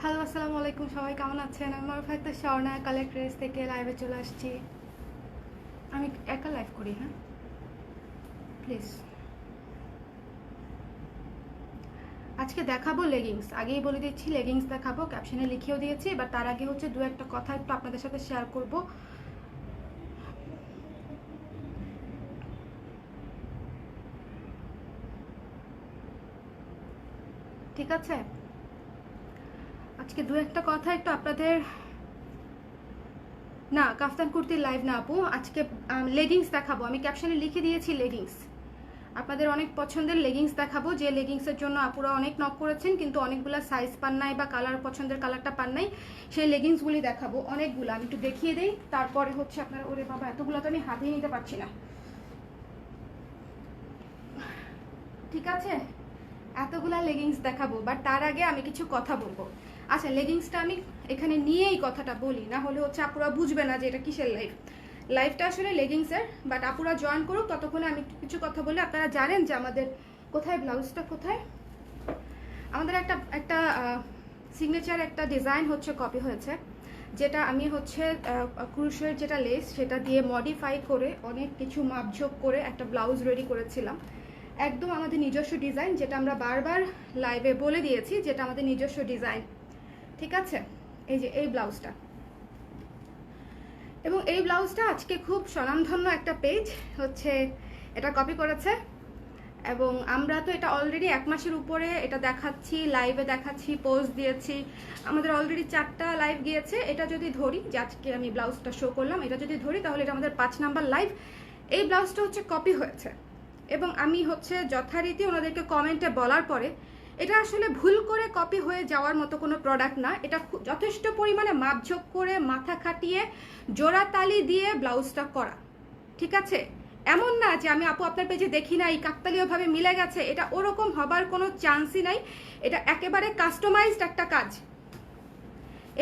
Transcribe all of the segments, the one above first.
Hello, আসসালামু আলাইকুম। সবাই কেমন আছেন? আমার হয়তো স্বর্ণা কালেক্ট ড্রেস থেকে লাইভে চলে আসছি। আমি একা লাইভ করি, হ্যাঁ প্লিজ। আজকে দেখাবো লেগিংস, আগেই বলে দিচ্ছি লেগিংস দেখাবো, ক্যাপশনে লিখেও দিয়েছি। এবার তার আগে হচ্ছে দু একটা কথা একটু আপনাদের সাথে শেয়ার করব। ঠিক আছে, আজকে দু একটা কথা একটু আপনাদের, না কাফতান কুর্তির লাইভ না আপু, আজকে লেগিংস দেখাবো। আমি ক্যাপশনে লিখে দিয়েছি লেগিংস, আপনাদের অনেক পছন্দের লেগিংস দেখাবো, যে লেগিংসের জন্য আপুরা অনেক নক করেছেন কিন্তু অনেকগুলো সাইজ পান নাই বা কালার, পছন্দের কালারটা পান নাই। সেই লেগিংসগুলি দেখাবো অনেকগুলো, আমি একটু দেখিয়ে দিই। তারপরে হচ্ছে আপনার, ওরে বাবা এতগুলো তো আমি হাতেই নিতে পারছি না, ঠিক আছে এতগুলা লেগিংস দেখাবো। বাট তার আগে আমি কিছু কথা বলবো। আচ্ছা, লেগিংসটা আমি এখানে নিয়েই কথাটা বলি, না হলে হচ্ছে আপুরা বুঝবে না যে এটা কিসের লাইভ। লাইভটা আসলে লেগিংসের, বাট আপুরা জয়েন করুক, ততক্ষণে আমি কিছু কথা বলি। আপনারা জানেন যে আমাদের কোথায় ব্লাউজটা, কোথায় আমাদের একটা একটা সিগনেচার একটা ডিজাইন হচ্ছে কপি হয়েছে, যেটা আমি হচ্ছে ক্রুশের যেটা লেস সেটা দিয়ে মডিফাই করে অনেক কিছু মাপঝোপ করে একটা ব্লাউজ রেডি করেছিলাম। একদম আমাদের নিজস্ব ডিজাইন, যেটা আমরা বারবার লাইভে বলে দিয়েছি, যেটা আমাদের নিজস্ব ডিজাইন। ঠিক আছে, এই যে এই ব্লাউজটা, এবং এই ব্লাউজটা আজকে খুব স্বনামধন্য একটা পেজ হচ্ছে এটা কপি করেছে। এবং আমরা তো এটা অলরেডি 1 মাসের উপরে এটা দেখাচ্ছি, লাইভে দেখাচ্ছি, পোস্ট দিয়েছি, আমাদের অলরেডি 4টা লাইভ গিয়েছে। এটা যদি ধরি, যে আজকে আমি ব্লাউজটা শো করলাম, এটা যদি ধরি তাহলে এটা আমাদের 5 নাম্বার লাইভ। এই ব্লাউজটা হচ্ছে কপি হয়েছে, এবং আমি হচ্ছে যথারীতি ওনাদেরকে কমেন্টে বলার পরে, এটা আসলে ভুল করে কপি হয়ে যাওয়ার মতো কোনো প্রোডাক্ট না। এটা যথেষ্ট পরিমাণে মাপঝোপ করে, মাথা খাটিয়ে, জোড়াতালি দিয়ে ব্লাউজটা করা। ঠিক আছে, এমন না যে আমি আপু আপনার পেজে দেখি নাই, কাকতালীয়ভাবে মিলে গেছে, এটা ওরকম হবার কোনো চান্সই নাই। এটা একেবারে কাস্টমাইজড একটা কাজ,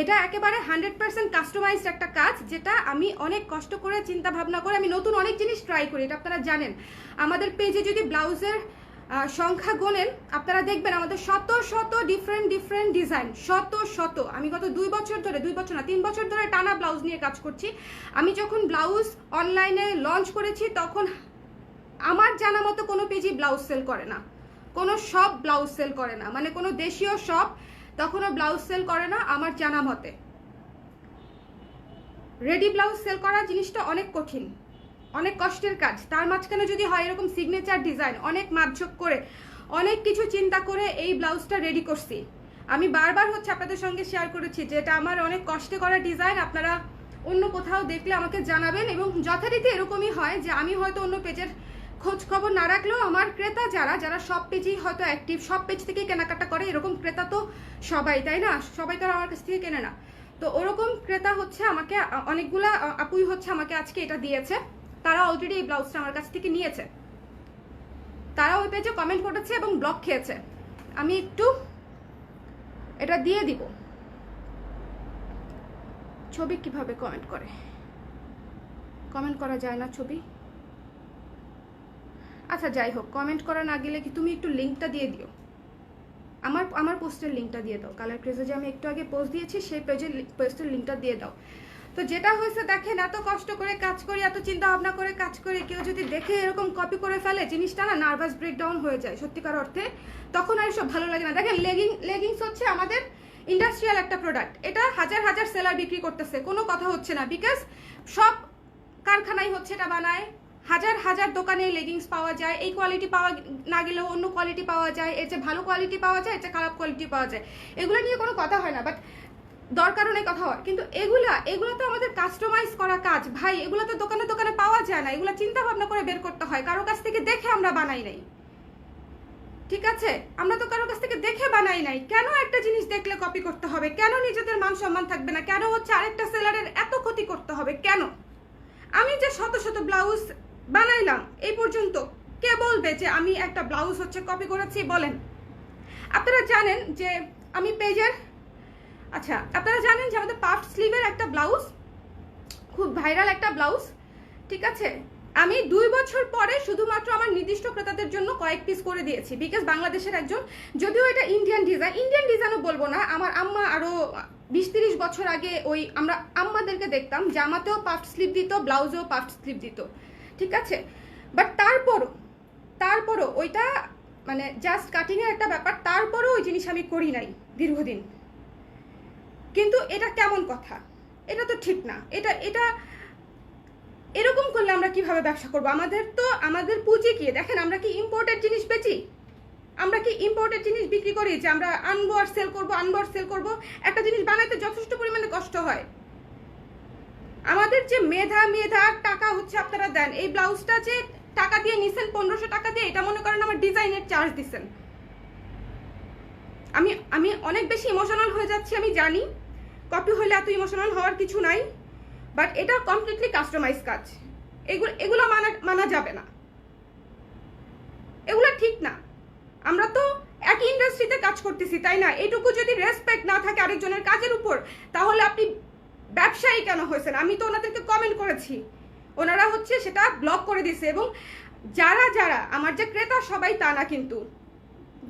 এটা একেবারে 100% কাস্টমাইজড একটা কাজ, যেটা আমি অনেক কষ্ট করে চিন্তা ভাবনা করে আমি নতুন অনেক জিনিস ট্রাই করি। এটা আপনারা জানেন, আমাদের পেজে যদি ব্লাউজের সংখ্যা গোনেন আপনারা দেখবেন আমাদের শত শত ডিফারেন্ট ডিজাইন, শত শত। আমি গত 2 বছর ধরে, 2 বছর না 3 বছর ধরে টানা ব্লাউজ নিয়ে কাজ করছি। আমি যখন ব্লাউজ অনলাইনে লঞ্চ করেছি তখন আমার জানা মতো কোনো পেজই ব্লাউজ সেল করে না, কোনো শপ ব্লাউজ সেল করে না, মানে কোনো দেশীয় শপ তখনও ব্লাউজ সেল করে না আমার জানা মতে। রেডি ব্লাউজ সেল করা জিনিসটা অনেক কঠিন, অনেক কষ্টের কাজ। তার মাঝখানে যদি হয় এরকম সিগনেচার ডিজাইন, অনেক মাপঝোপ করে, অনেক কিছু চিন্তা করে এই ব্লাউজটা রেডি করছি। আমি বারবার হচ্ছে আপনাদের সঙ্গে শেয়ার করেছি যে এটা আমার অনেক কষ্টে করা ডিজাইন। আপনারা অন্য কোথাও দেখলে আমাকে জানাবেন, এবং যথারীতি এরকমই হয় যে আমি হয়তো অন্য পেজের খোঁজ খবর না রাখলেও আমার ক্রেতা যারা যারা সব পেজেই হয়তো অ্যাক্টিভ, সব পেজ থেকেই কেনাকাটা করে, এরকম ক্রেতা তো সবাই, তাই না? সবাই তো আমার কাছ থেকে কেনে না। তো ওরকম ক্রেতা হচ্ছে আমাকে অনেকগুলা আপুই হচ্ছে আমাকে আজকে এটা দিয়েছে। তারা অলরেডি এই ব্লাউজটা আমার কাছ থেকে নিয়েছে, তারা ওই পেজে কমেন্ট করেছে এবং ব্লক খেয়েছে। আমি একটু এটা দিয়ে দিব, ছবি কিভাবে কমেন্ট করে, কমেন্ট করা যায় না ছবি। আচ্ছা যাই হোক, কমেন্ট করা না গেলে কি তুমি একটু লিঙ্কটা দিয়ে দিও, আমার পোস্টের লিঙ্কটা দিয়ে দাও। কালার ক্রেজে যে আমি একটু আগে পোস্ট দিয়েছি সেই পোস্টের লিঙ্কটা দিয়ে দাও। তো যেটা হয়েছে দেখেন, এত কষ্ট করে কাজ করি, এত চিন্তা ভাবনা করে কাজ করে কেউ যদি দেখে এরকম কপি করে ফেলে, জিনিসটা না নার্ভাস ব্রেকডাউন হয়ে যায় সত্যিকার অর্থে, তখন আর সব ভালো লাগে না। দেখেন লেগিংস হচ্ছে আমাদের ইন্ডাস্ট্রিয়াল একটা প্রোডাক্ট, এটা হাজার হাজার সেলার বিক্রি করতেছে, কোনো কথা হচ্ছে না, বিকজ সব কারখানায় হচ্ছে এটা বানায়, হাজার হাজার দোকানে লেগিংস পাওয়া যায়। এই কোয়ালিটি পাওয়া না গেলেও অন্য কোয়ালিটি পাওয়া যায়, এর যে ভালো কোয়ালিটি পাওয়া যায়, এর যে খারাপ কোয়ালিটি পাওয়া যায়, এগুলো নিয়ে কোনো কথা হয় না, বাট দরকার অনেক কথা হয়। কিন্তু এগুলো তো আমাদের কাস্টমাইজ করা কাজ ভাই, এগুলো তো দোকানে দোকানে পাওয়া যায় না, এগুলো চিন্তা ভাবনা করে বের করতে হয়, কারো কাছ থেকে দেখে আমরা বানাই নাই। ঠিক আছে, আমরা তো কারো কাছ থেকে দেখে বানাই নাই। কেন একটা জিনিস দেখলে কপি করতে হবে? কেন নিজেদের মান সম্মান থাকবে না? কেন হচ্ছে আরেকটা সেলারের এত ক্ষতি করতে হবে? কেন? আমি যে শত শত ব্লাউজ বানাইলাম এই পর্যন্ত, কে বলবে যে আমি একটা ব্লাউজ হচ্ছে কপি করেছি? বলেন। আপনারা জানেন যে আমি পেজের, আচ্ছা আপনারা জানেন যে আমাদের পাফ স্লিভের একটা ব্লাউজ খুব ভাইরাল একটা ব্লাউজ, ঠিক আছে, আমি 2 বছর পরে শুধুমাত্র আমার নির্দিষ্ট ক্রেতাদের জন্য কয়েক পিস করে দিয়েছি, বিকজ বাংলাদেশের একজন, যদিও এটা ইন্ডিয়ান ডিজাইনও বলবো না, আমার আম্মা আরো 20-30 বছর আগে ওই আমরা আম্মাদেরকে দেখতাম জামাতেও পাফ স্লিভ দিত, ব্লাউজেও পাফ স্লিভ দিত, ঠিক আছে। বাট তারপরও ওইটা মানে জাস্ট কাটিং এর একটা ব্যাপার, তারপরও ওই জিনিস আমি করি নাই দীর্ঘদিন। কিন্তু এটা কেমন কথা, এটা তো ঠিক না। এটা এরকম করলে আমরা কিভাবে ব্যবসা করবো? আমাদের পুঁজি কি? দেখেন, আমরা কি ইম্পোর্টেড জিনিস বেচি? আমরা কি ইম্পোর্টেড জিনিস বিক্রি করি যে আমরা আনবো আর সেল করবো? একটা জিনিস বানাইতে যথেষ্ট পরিমাণে কষ্ট হয়। আমাদের যে মেধা টাকা হচ্ছে আপনারা দেন, এই ব্লাউজটা যে টাকা দিয়ে নিছেন 1500 টাকা দিয়ে, এটা মনে করেন আমার ডিজাইনের চার্জ দিচ্ছেন। আমি অনেক বেশি ইমোশনাল হয়ে যাচ্ছি, আমি জানি। কপি হলে এত ইমোশনাল হওয়ার কিছু নাই, বাট এটা কমপ্লিটলি কাস্টমাইজ কাজ। এগুলো মানা যাবে না, এগুলো ঠিক না। আমরা তো একই ইন্ডাস্ট্রিতে কাজ করতেছি, তাই না? এইটুকু যদি রেসপেক্ট না থাকে আরেকজনের কাজের উপর, তাহলে আপনি ব্যবসায়ী কেন হয়েছেন? আমি তো ওনাদেরকে কমেন্ট করেছি, ওনারা হচ্ছে সেটা ব্লক করে দিছে। এবং যারা আমার যে ক্রেতা সবাই তা না, কিন্তু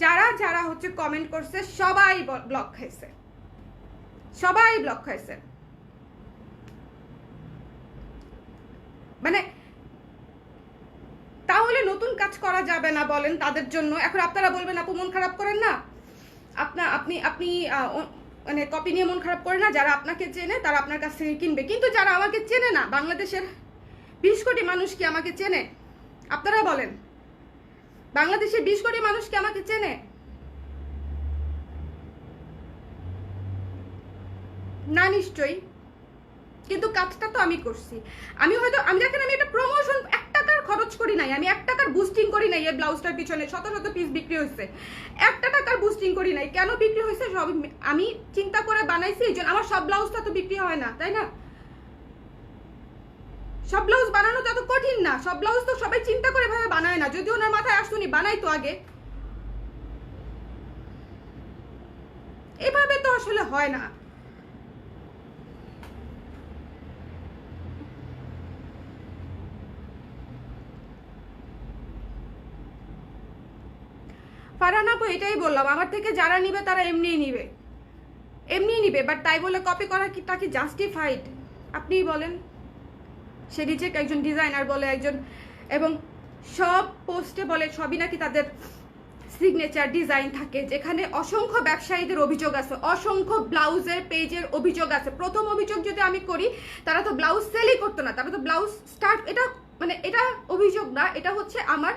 যারা হচ্ছে কমেন্ট করছে সবাই ব্লক খাইছে, মানে তাহলে নতুন কাজ করা যাবে না বলেন তাদের জন্য? এখন আপনারা বলবেন আপু মন খারাপ করেন না, আপনি মানে কপি নিয়ে মন খারাপ করে না। যারা আপনাকে চেনে তারা আপনার কাছ থেকে কিনবে, কিন্তু যারা আমাকে চেনে না, বাংলাদেশের 20 কোটি মানুষ কি আমাকে চেনে? আপনারা বলেন, বাংলাদেশের 20 কোটি মানুষ কি আমাকে চেনে? না নিশ্চয়ই। কিন্তু কাজটা তো আমি করছি। আমি দেখেন, আমি একটা প্রমোশন 1 টাকার খরচ করি নাই, আমি 1 টাকার বুস্টিং করি নাই। এই ব্লাউজটার পিছনে শত পিস বিক্রি হয়েছে, 1 টাকার বুস্টিং করি নাই। কেন বিক্রি হয়েছে? সব আমি চিন্তা করে বানাইছি। এই জন্য আমার সব ব্লাউজটা তো বিক্রি হয় না, তাই না? সব ব্লাউজ বানানো তো এত কঠিন না, সব ব্লাউজ তো সবাই চিন্তা করে ভাবে বানায় না। যদি ওনার মাথায় আসতুনি বানাইতো আগে, এভাবে তো আসলে হয় না। ফারহান আপু, এটাই বললাম, আমার থেকে যারা নিবে তারা এমনিই নিবে। বাট তাই বলে কপি করা কি জাস্টিফাইড? আপনিই বলেন। সে নিজেকে একজন ডিজাইনার বলে একজন, এবং সব পোস্টে বলে সবই নাকি তাদের সিগনেচার ডিজাইন থাকে, যেখানে অসংখ্য ব্যবসায়ীদের অভিযোগ আছে, অসংখ্য ব্লাউজের পেজের অভিযোগ আছে। প্রথম অভিযোগ যদি আমি করি, তারা তো ব্লাউজ সেলই করতো না, তারা তো ব্লাউজ স্টার্ট, এটা অভিযোগ না, এটা হচ্ছে আমার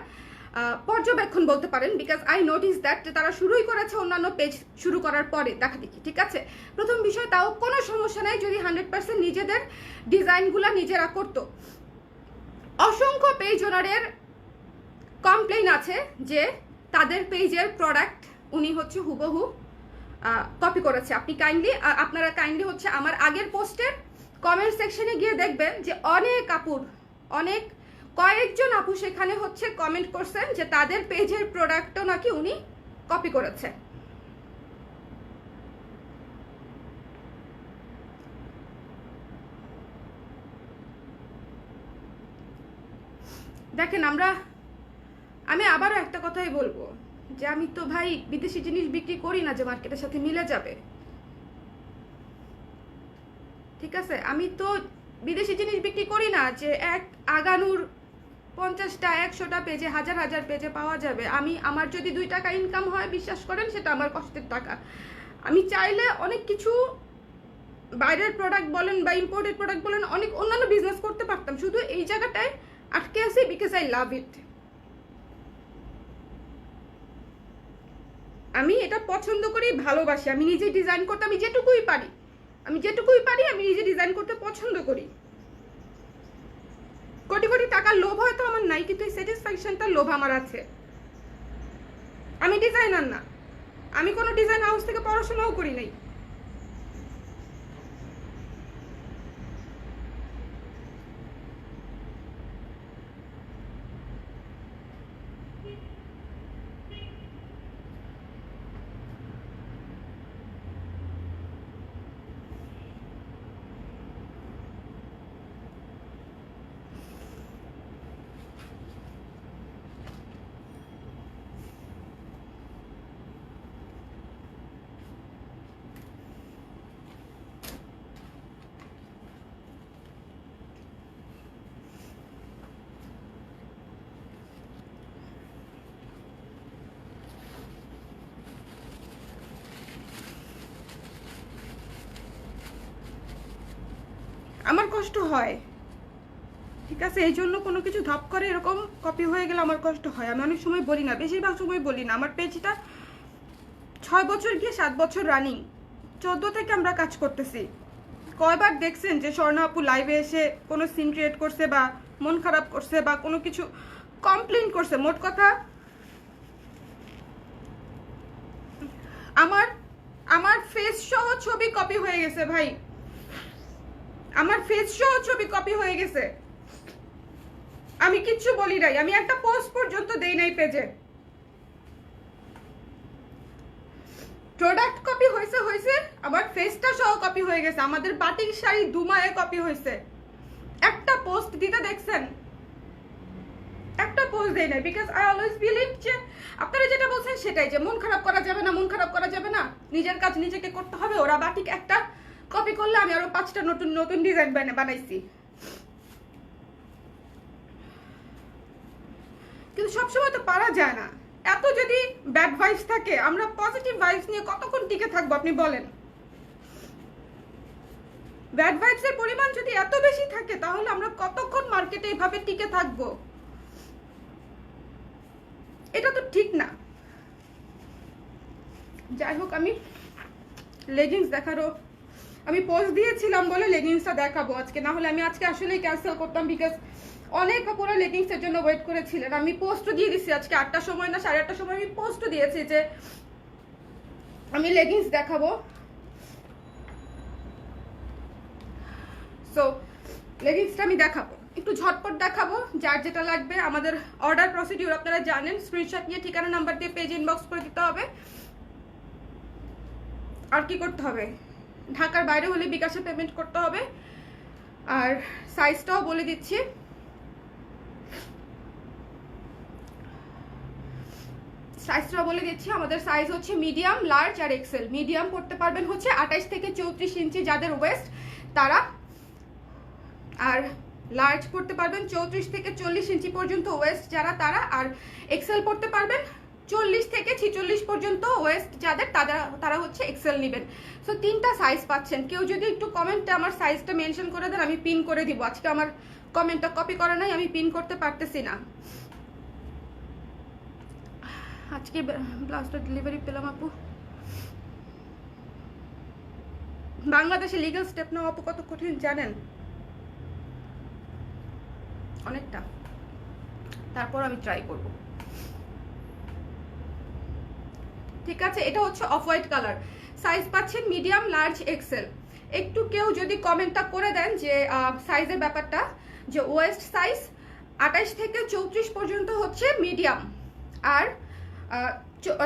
পর্যবেক্ষণ বলতে পারেন। বিকজ আই নোটিস দ্যাট তারা শুরুই করেছে অন্যান্য পেজ শুরু করার পরে দেখা দেখি, ঠিক আছে? প্রথম বিষয়, তাও কোনো সমস্যা নাই যদি 100% নিজেদের ডিজাইনগুলো নিজেরা করতো। অসংখ্য পেজ ওনারের কমপ্লেইন আছে যে তাদের পেজের প্রোডাক্ট উনি হচ্ছে হুবহু কপি করেছে। আপনারা কাইন্ডলি হচ্ছে আমার আগের পোস্টের কমেন্ট সেকশনে গিয়ে দেখবেন যে কয়েকজন আপু সেখানে হচ্ছে কমেন্ট করছেন যে তাদের পেজের প্রোডাক্টও নাকি উনি কপি করেছে। দেখেন, আমি আবারও একটা কথাই বলবো যে আমি তো ভাই বিদেশি জিনিস বিক্রি করি না যে মার্কেটের সাথে মিলে যাবে, ঠিক আছে? আমি তো বিদেশি জিনিস বিক্রি করি না যে এক আগানুর 50টা 100টা পেজে হাজার পেজে পাওয়া যাবে। আমার যদি 2 টাকা ইনকাম হয়, বিশ্বাস করেন সেটা আমার কষ্টের টাকা। আমি চাইলে অনেক কিছু বাইরের প্রোডাক্ট বলেন বা ইম্পোর্টেড প্রোডাক্ট বলেন, অনেক অন্যান্য বিজনেস করতে পারতাম, শুধু এই জায়গাটায় আটকে আছি বিকজ আই লাভ ইট। আমি এটা পছন্দ করি, ভালোবাসি। আমি নিজে ডিজাইন করতে আমি যেটুকুই পারি আমি নিজে ডিজাইন করতে পছন্দ করি। কোটি কোটি টাকার লোভ হয়তো আমার নাই, কিন্তু এই স্যাটিসফ্যাকশনটার লোভ আমার আছে। আমি ডিজাইনার না, আমি কোনো ডিজাইন হাউস থেকে পড়াশোনাও করি নাই। আমার কষ্ট হয়, ঠিক আছে? এই জন্য কোনো কিছু ধাপ করে এরকম কপি হয়ে গেলে আমার কষ্ট হয়। আমি অনেক সময় বলি না, বেশিরভাগ সময় বলি না। আমার পেজটা 6 বছর গিয়ে 7 বছর রানিং, 14 থেকে আমরা কাজ করতেছি। কয়বার দেখছেন যে স্বর্ণা আপু লাইভে এসে কোনো সিন ক্রিয়েট করছে বা মন খারাপ করছে বা কোনো কিছু কমপ্লেন করছে? মোট কথা আমার ফেস সহ ছবি কপি হয়ে গেছে ভাই, আমার ফেস সহ ছবি কপি হয়ে গেছে। আমি কিচ্ছু বলি নাই, আমি একটা পোস্ট পর্যন্ত দেই নাই পেজে। প্রোডাক্ট কপি হয়েছে হয়েছে, আমার ফেসটা সহ কপি হয়ে গেছে। আমাদের বাটিক শাড়ি দুমায়ে কপি হয়েছে। একটা পোস্ট দিতে দেখছেন? একটা পোস্ট দেই নাই, বিকজ আই অলওয়েজ বিলিভ যে আপনারা যেটা বলছেন সেটাই, যে মন খারাপ করা যাবে না, মন খারাপ করা যাবে না, নিজের কাজ নিজেকে করতে হবে। ওরা বাটিক একটা কপি করলে আমি আরো 5টা নতুন নতুন ডিজাইন বানাইছি। কিন্তু সবসময় তো পারা যায় না। এত যদি ব্যাড ভাইবস থাকে, আমরা পজিটিভ ভাইবস নিয়ে কতক্ষণ টিকে থাকবো আপনি বলেন? ব্যাড ভাইবস এর পরিমাণ যদি এত বেশি থাকে, তাহলে আমরা কতক্ষণ মার্কেটে এইভাবে টিকে থাকবো? এটা তো ঠিক না। যাই হোক, আমি লেগিংস দেখারও আমি পোস্ট দিয়েছিলাম বলে লেগিংসটা দেখাবো আজকে, না হলে আমি আজকে আসলেই ক্যান্সেল করতাম, বিকজ অনেক পুরো লেগিংসের জন্য ওয়েট করেছিলেন। আমি পোস্টও দিয়ে দিচ্ছি আজকে 8টার সময় না 8:30টার সময় আমি পোস্টও দিয়েছি যে আমি লেগিংস দেখাবো। সো লেগিংসটা আমি দেখাবো, একটু ঝটপট দেখাবো। যার যেটা লাগবে, আমাদের অর্ডার প্রসিডিউর আপনারা জানেন। স্ক্রিনশট নিয়ে ঠিকানা নাম্বার দিয়ে পেজ ইনবক্স করে দিতে হবে। আর কি করতে হবে? ঢাকার বাইরে হলে বিকাশে পেমেন্ট করতে হবে। আর সাইজটাও বলে দিচ্ছি, আমাদের সাইজ হচ্ছে মিডিয়াম, লার্জ আর এক্সেল। মিডিয়াম পড়তে পারবেন হচ্ছে 28 থেকে 34 ইঞ্চি যাদের ওয়েস্ট তারা, আর লার্জ পড়তে পারবেন 34 থেকে 40 ইঞ্চি পর্যন্ত ওয়েস্ট যারা তারা, আর এক্সেল পড়তে পারবেন 40 থেকে 46 পর্যন্ত ওয়েস্ট যাদের তারা হচ্ছে এক্সেল নেবেন। সো 3টা সাইজ পাচ্ছেন। কেউ যদি একটু কমেন্টে আমার সাইজটা মেনশন করে দেন, আমি পিন করে দিব। আজকে আমার কমেন্টটা কপি করা নাই, আমি পিন করতে পারতেছি না। আজকে ব্লাউজটা ডেলিভারি পেলাম আপু। বাংলাদেশে লিগ্যাল স্টেপ নেওয়া আপু কত কঠিন জানেন? অনেকটা। তারপর আমি ট্রাই করব। ঠিক আছে, এটা হচ্ছে অফ হোয়াইট কালার। সাইজ পাচ্ছেন মিডিয়াম, লার্জ, এক্সেল। একটু কেউ যদি কমেন্টটা করে দেন যে সাইজের ব্যাপারটা, যে ওয়েস্ট সাইজ 28 থেকে 34 পর্যন্ত হচ্ছে মিডিয়াম, আর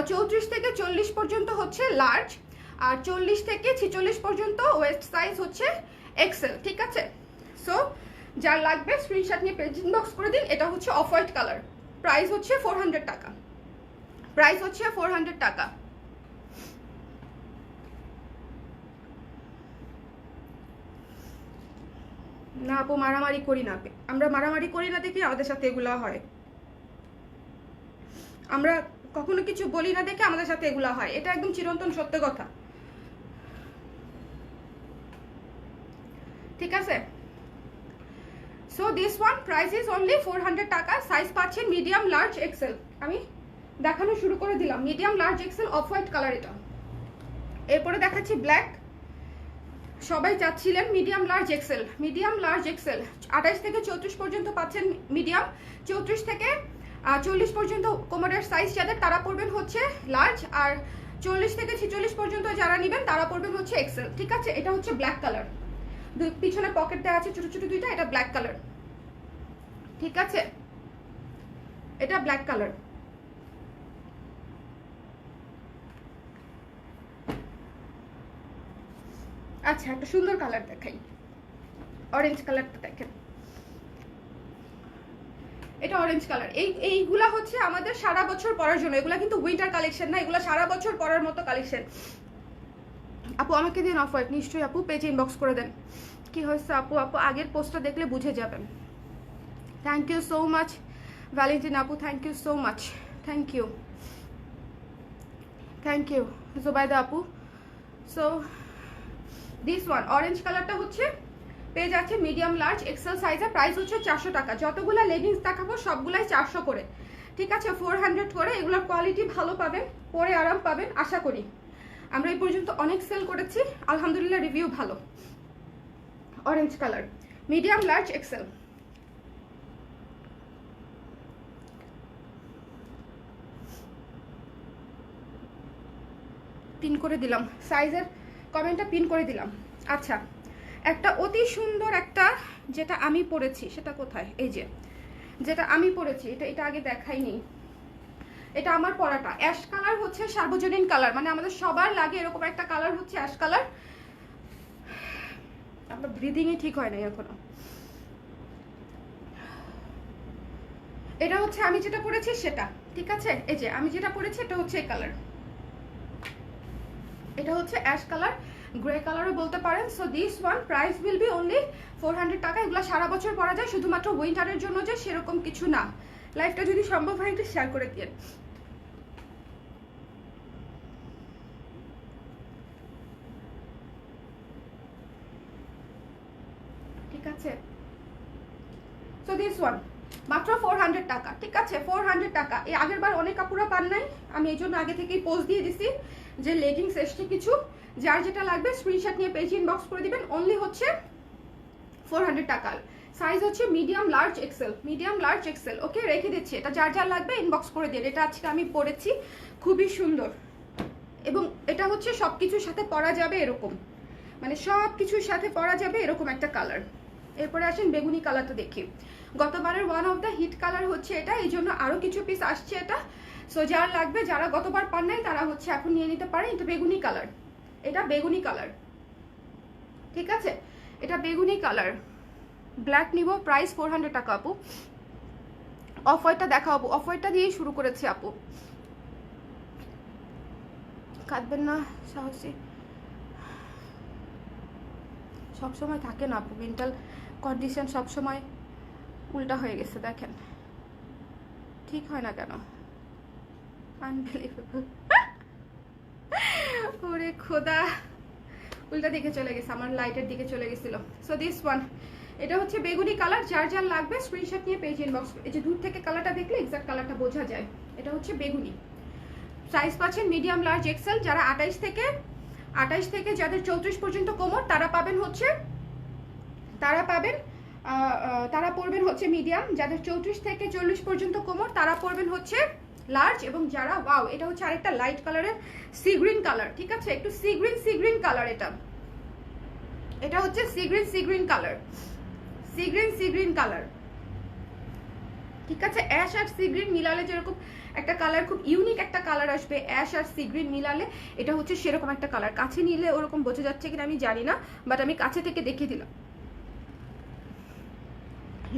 34 থেকে 40 পর্যন্ত হচ্ছে লার্জ, আর 40 থেকে 46 পর্যন্ত ওয়েস্ট সাইজ হচ্ছে এক্সেল। ঠিক আছে, সো যার লাগবে স্ক্রিনশট নিয়ে পেজ ইনবক্স করে দিন। এটা হচ্ছে অফ হোয়াইট কালার। প্রাইস হচ্ছে 400 টাকা। প্রাইস হচ্ছে 400 টাকা। না আপু, মারামারি করি না। আমরা মারামারি করি না দেখি আমাদের সাথে এগুলা হয়। আমরা কখনো কিছু বলি না দেখে আমাদের সাথে এগুলা হয়। এটা একদম চিরন্তন সত্য কথা। ঠিক আছে, so this one price is only 400 টাকা। সাইজ পাচ্ছেন মিডিয়াম, লার্জ, এক্সেল। আমি দেখানো শুরু করে দিলাম। Medium, large, XL, off white colour এটা। এরপরে দেখাচ্ছি ব্ল্যাক। সবাই চাচ্ছিলেন medium, large, XL. Medium, large, XL 28 থেকে 34 পর্যন্ত পাচ্ছেন মিডিয়াম, 34 থেকে 40 পর্যন্ত কোমরের সাইজ যাদের তারা পড়বেন হচ্ছে লার্জ, আর 40 থেকে 46 পর্যন্ত যারা নেবেন তারা পড়বেন হচ্ছে এক্সেল। ঠিক আছে, এটা হচ্ছে ব্ল্যাক কালার। পিছনে পকেট দেওয়া আছে ছোট ছোট দুইটা, এটা ব্ল্যাক কালার। ঠিক আছে, এটা ব্ল্যাক কালার। আচ্ছা, একটা সুন্দর কালার দেখাই, অরেঞ্জ কালারটা দেখেন। এটা অরেঞ্জ কালার। এইগুলা হচ্ছে আমাদের সারা বছর পরার জন্য। এগুলা কিন্তু উইন্টার কালেকশন না, এগুলা সারা বছর পরার মতো কালেকশন। আপু আমাকে দিন অফ হোয়াইট। নিশ্চয়ই আপু, পেজে ইনবক্স করে দেন। কি হয়েছে আপু? আপু আগের পোস্টটা দেখলে বুঝে যাবেন। Thank you so much Valentine আপু, thank you so much. Thank you, thank you Zobaida আপু। সো দিস ওয়ান অরেঞ্জ কালারটা হচ্ছে পেয়ে যাচ্ছে মিডিয়াম লার্জ এক্সেল সাইজের, প্রাইস হচ্ছে 400 টাকা। যতগুলো লেগিংস দেখাবো সবগুলাই 400 করে, ঠিক আছে, 400 করে। এগুলোর কোয়ালিটি ভালো পাবেন, পরে আরাম পাবেন আশা করি। আমরা এই পর্যন্ত অনেক সেল করেছি, আলহামদুলিল্লাহ রিভিউ ভালো। Orange colour, medium large Excel. Pin করে দিলাম, সাইজের কমেন্টটা পিন করে দিলাম। আচ্ছা, একটা অতি সুন্দর একটা যেটা আমি পরেছি, সেটা কোথায়, এই যে যেটা আমি পরেছি, এটা আগে দেখাইনি। এটা আমার পরাটা অ্যাশ কালার, হচ্ছে সার্বজনীন কালার, মানে আমাদের সবার লাগে এরকম একটা কালার, হচ্ছে অ্যাশ কালার। আপনার ব্রিদিংই ঠিক হয় না এখনো। এটা হচ্ছে আমি যেটা পরেছি সেটা, ঠিক আছে। এই যে আমি যেটা পরেছি এটা হচ্ছে এই কালার, এটা হচ্ছে অ্যাশ কালার, গ্রে কালারও বলতে পারেন। So this one price will be only 400 টাকা। এগুলো সারা বছর পরা যায়, শুধুমাত্র উইন্টারের জন্য যে সেরকম কিছু না। লাইফটা যদি সম্ভব হয় একটু শেয়ার করে দিয়ে। ঠিক আছে, সো দিস ওয়ান মাত্র 400 টাকা, ঠিক আছে, 400 টাকা। এই আগের বার অনেক কাপড়া পান নাই, আমি এই জন্য আগে থেকেই পোস্ট দিয়ে দিছি যে লেগিংস এসছে কিছু, যার যেটা লাগবে স্ক্রিনশট নিয়ে পেজ ইনবক্স করে দিবেন। অনলি হচ্ছে 400 টাকা। সাইজ হচ্ছে medium large XL, medium large XL. Okay, রেখে দিচ্ছি, এটা যার যার লাগবে ইনবক্স করে দিন। এটা আজকে আমি পরেছি, খুবই সুন্দর, এবং এটা হচ্ছে সব কিছুর সাথে পরা যাবে এরকম, মানে সব কিছুর সাথে পরা যাবে এরকম একটা কালার। এরপরে আসেন বেগুনি কালারটা দেখি। গতবারের one of the hit colour হচ্ছে এটা, এই জন্য আরো কিছু পিস আসছে এটা। সো যার লাগবে, যারা গতবার পান নাই তারা হচ্ছে এখন নিয়ে নিতে পারে। এটা বেগুনি কালার, এটা বেগুনি কালার, ঠিক আছে, এটা বেগুনি কালার। ব্ল্যাক নিব, প্রাইস 400 টাকা আপু। অফ হোয়াইটটা দেখাবো, অফ হোয়াইটটা দিয়েই শুরু করেছি আপু, কাটবেন না সাহসী। সবসময় থাকে না আপু, মেন্টাল কন্ডিশন সবসময় উল্টা হয়ে গেছে, দেখেন ঠিক হয় না কেন, আনবিলিভেবল। ওরে খোদা, উল্টা দিকে চলে গেছে, আমার লাইটের দিকে চলে গেছিল। সো দিস ওয়ান, এটা হচ্ছে বেগুনি কালার, যার যার লাগবে স্ক্রিনশট নিয়ে পেজ ইনবক্স। এই যে দূর থেকে কালারটা দেখলে এক্সাক্ট কালারটা বোঝা যায়। এটা হচ্ছে বেগুনি, সাইজ পাচ্ছেন মিডিয়াম লার্জ এক্সেল। যারা 28 থেকে যাদের 34 পর্যন্ত কোমর, তারা পাবেন হচ্ছে, তারা পরবেন হচ্ছে মিডিয়াম। যাদের 34 থেকে 40 পর্যন্ত কোমর, তারা পরবেন হচ্ছে লার্জ। এবং যারা, ওয়াও, এটা হচ্ছে আরেকটা লাইট কালারের সি গ্রিন কালার, ঠিক আছে, একটু সি গ্রিন কালার। এটা হচ্ছে C green colour, C green colour, ঠিক আছে। অ্যাশ আর সি গ্রিন মিলালে যেরকম একটা কালার, খুব ইউনিক একটা কালার আসবে, অ্যাশ আর সি গ্রিন মিলালে, এটা হচ্ছে সেরকম একটা কালার। কাছে নিলে ওরকম বোঝা যাচ্ছে কিনা আমি জানি না, বাট আমি কাছে থেকে দেখিয়ে দিলাম।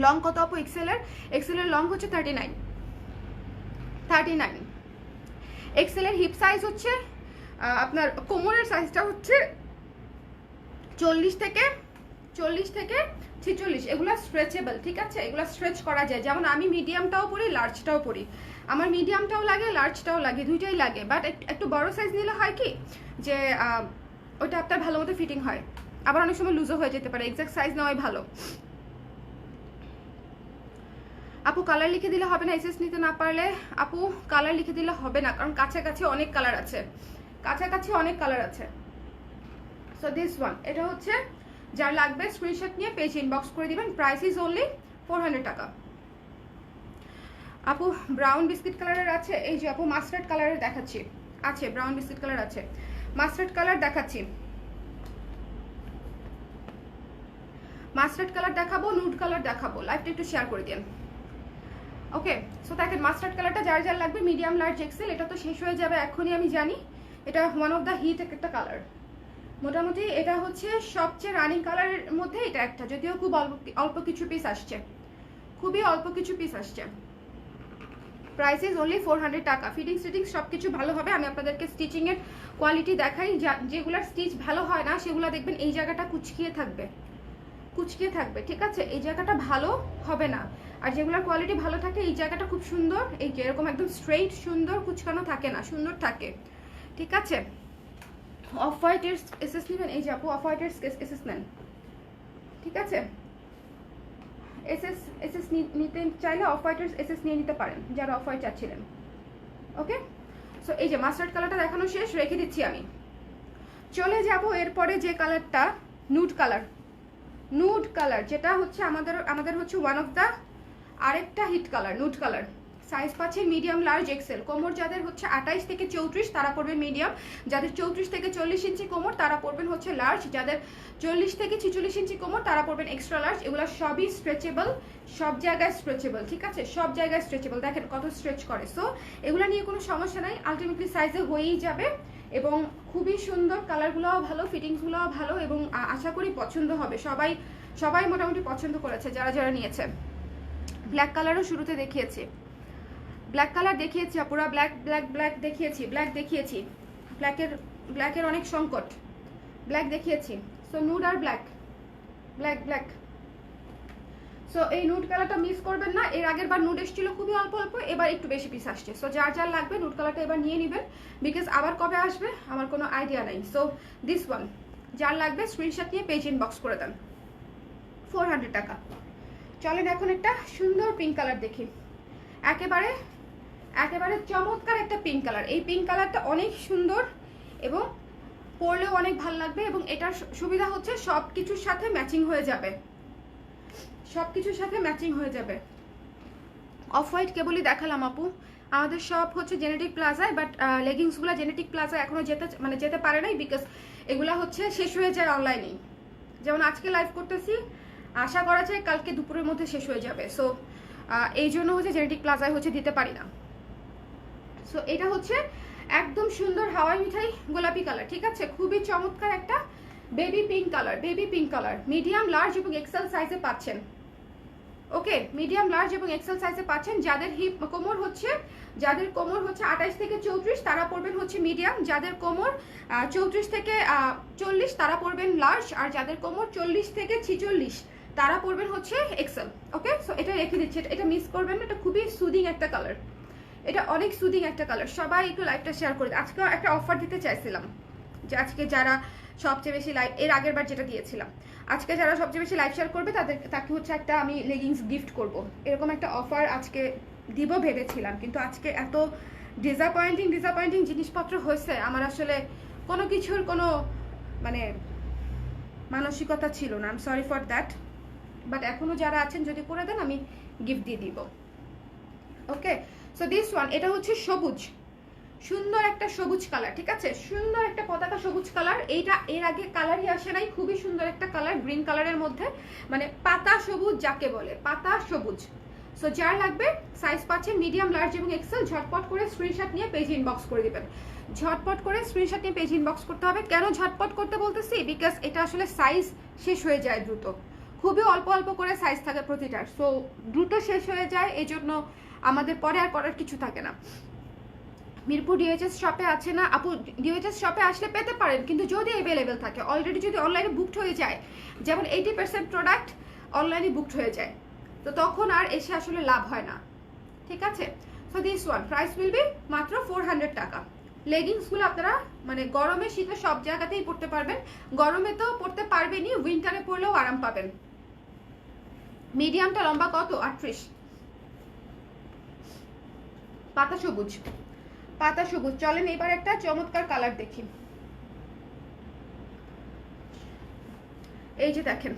লং কত আপু এক্সেলের লং হচ্ছে 39। এক্সেলের হিপ সাইজ হচ্ছে, আপনার কোমরের সাইজটা হচ্ছে 40 থেকে 46। এগুলো স্ট্রেচেবল, ঠিক আছে, এগুলো স্ট্রেচ করা যায়। যেমন আমি মিডিয়ামটাও পরি, লার্জটাও পরি, আমার মিডিয়ামটাও লাগে, লার্জটাও লাগে, দুইটাই লাগে। বাট একটু বড় সাইজ নিলে হয় কি যে ওইটা আপনার ভালো মতো ফিটিং হয়, আবার অনেক সময় লুজও হয়ে যেতে পারে। এক্সাক্ট সাইজ নেওয়াই ভালো। আপু কালার লিখে দিলে হবে না, এসএস নিতে না পারলে আপু কালার লিখে দিলে হবে না, কারণ কাছাকাছি অনেক কালার আছে, সো দিস ওয়ান, এটা হচ্ছে যার লাগবে স্ক্রিনশট নিয়ে পেজ ইনবক্স করে দিবেন। প্রাইস ইজ অনলি 400 টাকা। আপু ব্রাউন বিস্কিট কালারের আছে, এই যে আপু মাস্টার্ড কালারের দেখাচ্ছি, আছে ব্রাউন বিস্কিট কালার আছে, মাস্টার্ড কালার দেখাচ্ছি, মাস্টার্ড কালার দেখাবো, নুড কালার দেখাবো। লাইভটা একটু শেয়ার করে দিন। ওকে, সো দেখেন মাস্টার্ড কালারটা যার যার লাগবে মিডিয়াম লার্জ এক্সেল। এটা তো শেষ হয়ে যাবে এখনই, আমি জানি। এটা ওয়ান অফ দ্য হিট একটা কালার, মোটামুটি এটা হচ্ছে সবচেয়ে রানিং কালারের মধ্যে এটা একটা, যদিও খুব অল্প কিছু পিস আসছে, খুবই অল্প কিছু পিস আসছে। প্রাইস ইজ অনলি 400 টাকা। ফিটিংস সব কিছু ভালো হবে। আমি আপনাদেরকে স্টিচিংয়ের কোয়ালিটি দেখাই, যেগুলোর স্টিচ ভালো হয় না সেগুলো দেখবেন এই জায়গাটা কুচকিয়ে থাকবে, ঠিক আছে, এই জায়গাটা ভালো হবে না। আর যেগুলোর কোয়ালিটি ভালো থাকে এই জায়গাটা খুব সুন্দর, এই যে এরকম একদম স্ট্রেইট সুন্দর, কুচকানো থাকে না, সুন্দর থাকে, ঠিক আছে। অফ হোয়াইটের এসএস নেবেন, এই যে আপু অফ হোয়াইটের এসএস নেন, ঠিক আছে, এসএস এসএস নিতে চাইলে অফ হোয়াইটের এসএস নিয়ে নিতে পারেন যারা অফ হোয়াইট চাচ্ছিলেন। ওকে, সো এই যে মাস্টার্ড কালারটা দেখানো শেষ, রেখে দিচ্ছি আমি। চলে যাব এরপরে যে কালারটা নুড কালার। নুড কালার যেটা হচ্ছে আমাদের হচ্ছে ওয়ান অফ দ্য আরেকটা hit colour, nude colour. Size পাচ্ছেন মিডিয়াম, লার্জ, এক্সেল। কোমর যাদের হচ্ছে 28 থেকে 34 তারা পড়বেন মিডিয়াম, যাদের 34 থেকে 40 ইঞ্চি কোমর তারা পড়বেন হচ্ছে লার্জ, যাদের 40 থেকে 46 ইঞ্চি কোমর তারা পড়বেন এক্সট্রা লার্জ। এগুলো সবই স্ট্রেচেবল, সব জায়গায় স্ট্রেচেবল, ঠিক আছে, সব জায়গায় স্ট্রেচেবল। দেখেন কত স্ট্রেচ করে। সো এগুলো নিয়ে কোনো সমস্যা নাই, আলটিমেটলি সাইজে হয়েই যাবে এবং খুবই সুন্দর, কালারগুলোও ভালো, ফিটিংসগুলোও ভালো এবং আশা করি পছন্দ হবে। সবাই মোটামুটি পছন্দ করেছে যারা যারা নিয়েছে। ব্ল্যাক কালারও শুরুতে দেখিয়েছি, ব্ল্যাক কালার দেখিয়েছি, পুরো ব্ল্যাক দেখিয়েছি, ব্ল্যাকের অনেক সংকট, ব্ল্যাক দেখিয়েছি। সো নুড আর ব্ল্যাক। সো এই নুড কালারটা মিস করবেন না। এর আগের বার নুড এসেছিল খুবই অল্প অল্প, এবার একটু বেশি পিস আসছে। সো যার যার লাগবে নুড কালারটা এবার নিয়ে নেবেন, বিকজ আবার কবে আসবে আমার কোনো আইডিয়া নাই। সো দিস ওয়ান যার লাগবে স্ক্রিনশট নিয়ে পেজ ইনবক্স করে দেন, 400 টাকা। চলেন এখন একটা সুন্দর পিঙ্ক কালার দেখি, একেবারে চমৎকার একটা পিঙ্ক কালার। এই পিঙ্ক কালারটা অনেক সুন্দর এবং পরলেও অনেক ভালো লাগবে এবং এটার সুবিধা হচ্ছে সব কিছুর সাথে ম্যাচিং হয়ে যাবে, অফ হোয়াইট কেবলই দেখালাম আপু, আমাদের সব হচ্ছে জেনেটিক প্লাজায়, বাট লেগিংসগুলো জেনেটিক প্লাজা এখনো যেতে পারে নাই, বিকজ এগুলা হচ্ছে শেষ হয়ে যায় অনলাইনেই। যেমন আজকে লাইভ করতেছি, আশা করা যায় কালকে দুপুরের মধ্যে শেষ হয়ে যাবে। সো এই জন্য হচ্ছে জেনেটিক প্লাজায় হচ্ছে দিতে পারি না। সো এটা হচ্ছে একদম সুন্দর হাওয়াই মিঠাই গোলাপি কালার, ঠিক আছে, খুবই চমৎকার একটা baby pink colour, medium, large এবং এক্সেল সাইজে পাচ্ছেন। ওকে, মিডিয়াম, লার্জ এবং এক্সেল সাইজে পাচ্ছেন। যাদের কোমর হচ্ছে 28 থেকে 34 তারা পড়বেন হচ্ছে মিডিয়াম, যাদের কোমর 34 থেকে 40 তারা পড়বেন লার্জ, আর যাদের কোমর 40 থেকে 46 তারা পড়বেন হচ্ছে এক্সেল। ওকে, সো এটা রেখে দিচ্ছি, এটা মিস করবেন না, এটা খুবই সুদিং একটা কালার, এটা অনেক সুদিং একটা কালার। সবাই একটু লাইভটা শেয়ার করে দিন। আজকে একটা অফার দিতে চাইছিলাম যে আজকে যারা সবচেয়ে বেশি লাইভ, এর আগের বার যেটা দিয়েছিলাম, আজকে যারা সবচেয়ে বেশি লাইভ শেয়ার করবে তাকে হচ্ছে একটা আমি লেগিংস গিফট করব, এরকম একটা অফার আজকে দিব ভেবেছিলাম। কিন্তু আজকে এত ডিসঅ্যাপয়েন্টিং জিনিসপত্র হয়েছে, আমার আসলে কোনো কিছুর কোনো মানে মানসিকতা ছিল না। I am sorry for that, but এখনো যারা আছেন যদি করে দেন আমি গিফট দিয়ে দিব। ওকে, সো দিস ওয়ান, এটা হচ্ছে সবুজ, সুন্দর একটা সবুজ কালার, ঠিক আছে, সুন্দর একটা পতাকা সবুজ কালার। এইটা এর আগে কালারই আসে নাই, খুবই সুন্দর একটা কালার, গ্রিন কালারের মধ্যে, মানে পাতা সবুজ যাকে বলে, পাতা সবুজ। সো যার লাগবে সাইজ পাচ্ছেন মিডিয়াম, লার্জ এবং এক্সেল। ঝটপট করে স্ক্রিনশট নিয়ে পেজ ইনবক্স করে দিবেন, করতে হবে। কেন ঝটপট করতে বলতেছি, বিকজ এটা আসলে সাইজ শেষ হয়ে যায় দ্রুত, খুবই অল্প অল্প করে সাইজ থাকে প্রতিটার। সো দ্রুত শেষ হয়ে যায়, এই জন্য আমাদের পরে আর করার কিছু থাকে না। মিরপুর ডিএইচএস শপে আছে না আপু? ডিএইচএস শপে আসলে পেতে পারেন, কিন্তু যদি অ্যাভেলেবেল থাকে। অলরেডি যদি অনলাইনে বুকড হয়ে যায়, যেমন 80% প্রোডাক্ট অনলাইনে বুকড হয়ে যায়, তো তখন আর এসে আসলে লাভ হয় না, ঠিক আছে। So this one price will be মাত্র 400 টাকা। লেগিংসগুলো আপনারা মানে গরমে শীতে সব জায়গাতেই পরতে পারবেন, গরমে তো পরতে পারবেনই, উইন্টারে পরলেও আরাম পাবেন। মিডিয়ামটা লম্বা কত? 38। পাতা সবুজ। চলেন এবার একটা চমৎকার কালার দেখি। এই যে দেখেন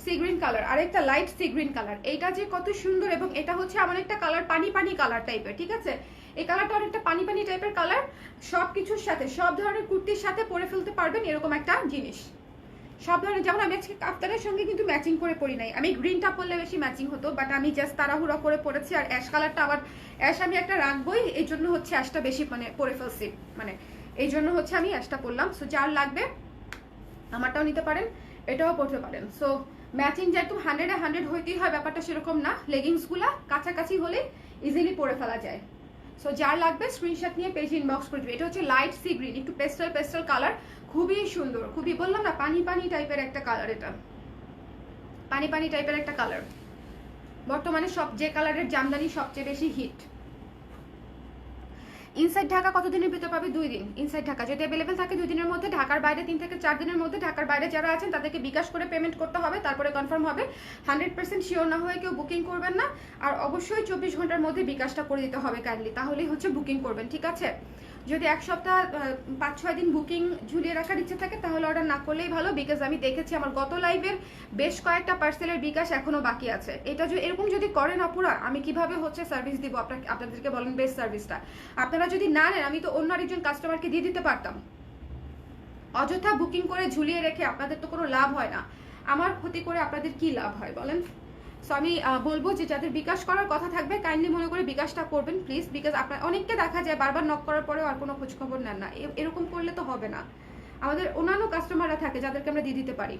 সি গ্রিন কালার, আরেকটা লাইট সি গ্রিন কালার। এইটা যে কত সুন্দর, এবং এটা হচ্ছে আমার একটা কালার পানি কালার টাইপের, ঠিক আছে। এই কালারটা অনেকটা পানি টাইপের কালার, সব কিছুর সাথে, সব ধরনের কুর্তির সাথে পরে ফেলতে পারবেন এরকম একটা জিনিস। সব ধরনের, যেমন আমি আজকে কাফতানের সঙ্গে কিন্তু ম্যাচিং করে পরি নাই, আমি গ্রিনটা পরলে বেশি ম্যাচিং হতো, বাট আমি জাস্ট তাড়াহুড়া করে পরেছি। আর অ্যাশ কালারটা আবার অ্যাশ আমি একটা রাখবোই, এই জন্য হচ্ছে অ্যাশটা বেশি মানে পরে ফেলছি, মানে এই জন্য হচ্ছে আমি অ্যাশটা পরলাম। সো যার লাগবে আমারটাও নিতে পারেন, এটাও পরতে পারেন। সো ম্যাচিং যে একদম 100 হইতেই হয় ব্যাপারটা সেরকম না, লেগিংসগুলা কাছাকাছি হলে ইজিলি পরে ফেলা যায়। সো যার লাগবে স্ক্রিনশট নিয়ে পেজ ইনবক্স করে দিবে। এটা হচ্ছে লাইট সি গ্রিন, একটু পেস্টাল কালার, খুবই সুন্দর, খুবই বললাম না পানি টাইপের একটা কালার। এটা পানি টাইপের একটা কালার, বর্তমানে সব যে কালারের জামদানি সবচেয়ে বেশি হিট। ইনসাইড ঢাকা কতদিনের ভিতরে পাবে? 2 দিন। ইনসাইড ঢাকা যদি অ্যাভেলেবেল থাকে 2 দিনের মধ্যে, ঢাকার বাইরে 3 থেকে 4 দিনের মধ্যে। ঢাকার বাইরে যারা আছেন তাদেরকে বিকাশ করে পেমেন্ট করতে হবে, তারপরে কনফার্ম হবে। 100% শিওর না হয়ে কেউ বুকিং করবেন না। আর অবশ্যই 24 ঘন্টার মধ্যে বিকাশটা করে দিতে হবে কাইন্ডলি, তাহলেই হচ্ছে বুকিং করবেন, ঠিক আছে? যদি এক সপ্তাহ 5-6 দিন বুকিং ঝুলিয়ে রাখার ইচ্ছে থাকে তাহলে অর্ডার না করলেই ভালো, বিকজ আমি দেখেছি আমার গত লাইভের বেশ কয়েকটা পার্সেলের বিকাশ এখনো বাকি আছে। এটা এরকম যদি করেন আপুরা, আমি কিভাবে হচ্ছে সার্ভিস দিব আপনাদেরকে বলেন? বেস্ট সার্ভিসটা আপনারা যদি না নেন, আমি তো অন্য আরেকজন কাস্টমারকে দিয়ে দিতে পারতাম। অযথা বুকিং করে ঝুলিয়ে রেখে আপনাদের তো কোনো লাভ হয় না, আমার ক্ষতি করে আপনাদের কি লাভ হয় বলেন? সো আমি বলবো যে যাদের বিকাশ করার কথা থাকবে কাইন্ডলি মনে করে বিকাশটা করবেন প্লিজ, বিকজ আপনার অনেককে দেখা যায় বারবার নক করার পরেও আর কোনো খোঁজখবর নেন না। এরকম করলে তো হবে না। আমাদের অন্যান্য কাস্টমাররা থাকে যাদেরকে আমরা দিয়ে দিতে পারি।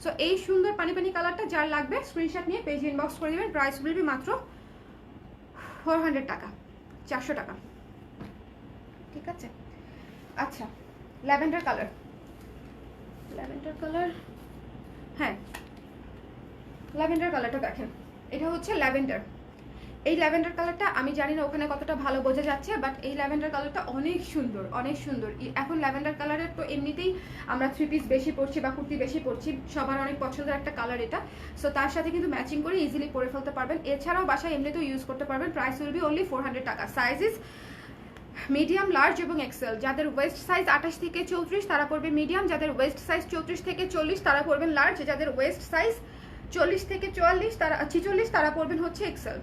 সো এই সুন্দর পানি পানি কালারটা যার লাগবে স্ক্রিনশট নিয়ে পেজে ইনবক্স করে দেবেন। প্রাইস বলবি মাত্র 400 টাকা, 400 টাকা, ঠিক আছে? আচ্ছা, ল্যাভেন্ডার কালার, ল্যাভেন্ডার কালার, হ্যাঁ ল্যাভেন্ডার কালারটা দেখেন, এটা হচ্ছে ল্যাভেন্ডার। এই ল্যাভেন্ডার কালারটা আমি জানি না ওখানে কতটা ভালো বোঝা যাচ্ছে, বাট এই ল্যাভেন্ডার কালারটা অনেক সুন্দর, অনেক সুন্দর। এখন ল্যাভেন্ডার কালারের তো এমনিতেই আমরা 3 পিস বেশি পরছি বা কুর্তি বেশি পরছি, সবার অনেক পছন্দের একটা কালার এটা। সো তার সাথে কিন্তু ম্যাচিং করে ইজিলি পরে ফেলতে পারবেন। এছাড়াও বাসায় এমনিতেও ইউজ করতে পারবেন। প্রাইস উইল বি অনলি 400 টাকা। সাইজ ইজ মিডিয়াম, লার্জ এবং এক্সেল। যাদের ওয়েস্ট সাইজ 28 থেকে 34 তারা পড়বে মিডিয়াম, যাদের ওয়েস্ট সাইজ 34 থেকে 40 তারা পড়বেন লার্জ, যাদের ওয়েস্ট সাইজ 40 থেকে 44 তারা 46 তারা পড়বেন হচ্ছে এক্সেল।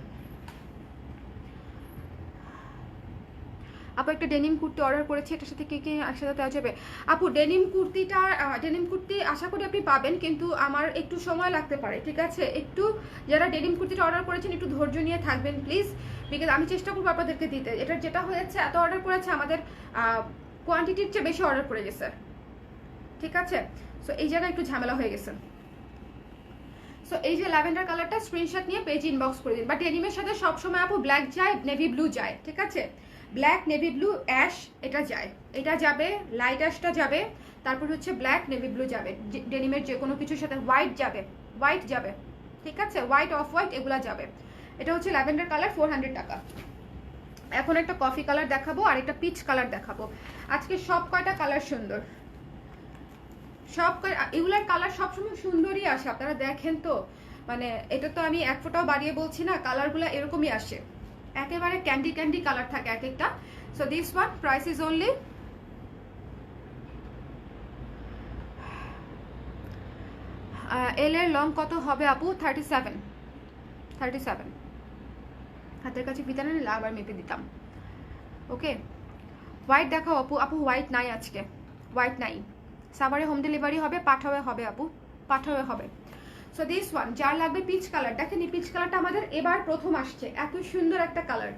আপু একটা ডেনিম কুর্তি অর্ডার করেছি, এটার সাথে কে কে একসাথে দেওয়া যাবে? আপু ডেনিম কুর্তি আশা করি আপনি পাবেন, কিন্তু আমার একটু সময় লাগতে পারে, ঠিক আছে? একটু যারা ডেনিম কুর্তিটা অর্ডার করেছেন একটু ধৈর্য নিয়ে থাকবেন প্লিজ, বিকজ আমি চেষ্টা করবো আপনাদেরকে দিতে। এটার যেটা হয়েছে, এত অর্ডার করেছে আমাদের কোয়ান্টিটির চেয়ে বেশি অর্ডার পড়ে গেছে, ঠিক আছে? সো এই জায়গায় একটু ঝামেলা হয়ে গেছে। সো এই যে ল্যাভেন্ডার কালারটা স্ক্রিনশট নিয়ে পেজ ইনবক্স করে দিন। বাট ডেনিমের সাথে সবসময় আপু ব্ল্যাক যায়, নেভি ব্লু যায়, ঠিক আছে? ব্ল্যাক, নেভি ব্লু, অ্যাশ এটা যায়, এটা যাবে, লাইট অ্যাশটা যাবে, তারপর হচ্ছে ব্ল্যাক, নেভি ব্লু যাবে, ডেনিমের যে কোনো কিছুর সাথে হোয়াইট যাবে, হোয়াইট যাবে, ঠিক আছে? হোয়াইট, অফ হোয়াইট এগুলা যাবে। এটা হচ্ছে ল্যাভেন্ডার কালার, 400 টাকা। এখন একটা কফি কালার দেখাবো আর একটা পিচ কালার দেখাবো। আজকে সব কয়টা কালার সুন্দর, সব এগুলার কালার সবসময় সুন্দরই আসে, আপনারা দেখেন তো। মানে এটা তো আমি এক ফোঁটাও বাড়িয়ে বলছি না, কালারগুলো এরকমই আসে, একেবারে ক্যান্ডি ক্যান্ডি কালার থাকে এক একটা। So this one price is only L এর লং কত হবে আপু? 37, 37। হাতের কাছে ফিতা না নিলে আবার মেপে দিতাম। ওকে, হোয়াইট দেখাও আপু। আপু হোয়াইট নাই আজকে, হোয়াইট নাই। সাভারে হোম ডেলিভারি হবে, পাঠাবে হবে আপু, পাঠাবে হবে। সো দিস ওয়ান যার লাগবে পিচ কালার, দেখেন এই পিচ কালারটা আমাদের এবার প্রথম আসছে। এত সুন্দর একটা কালার,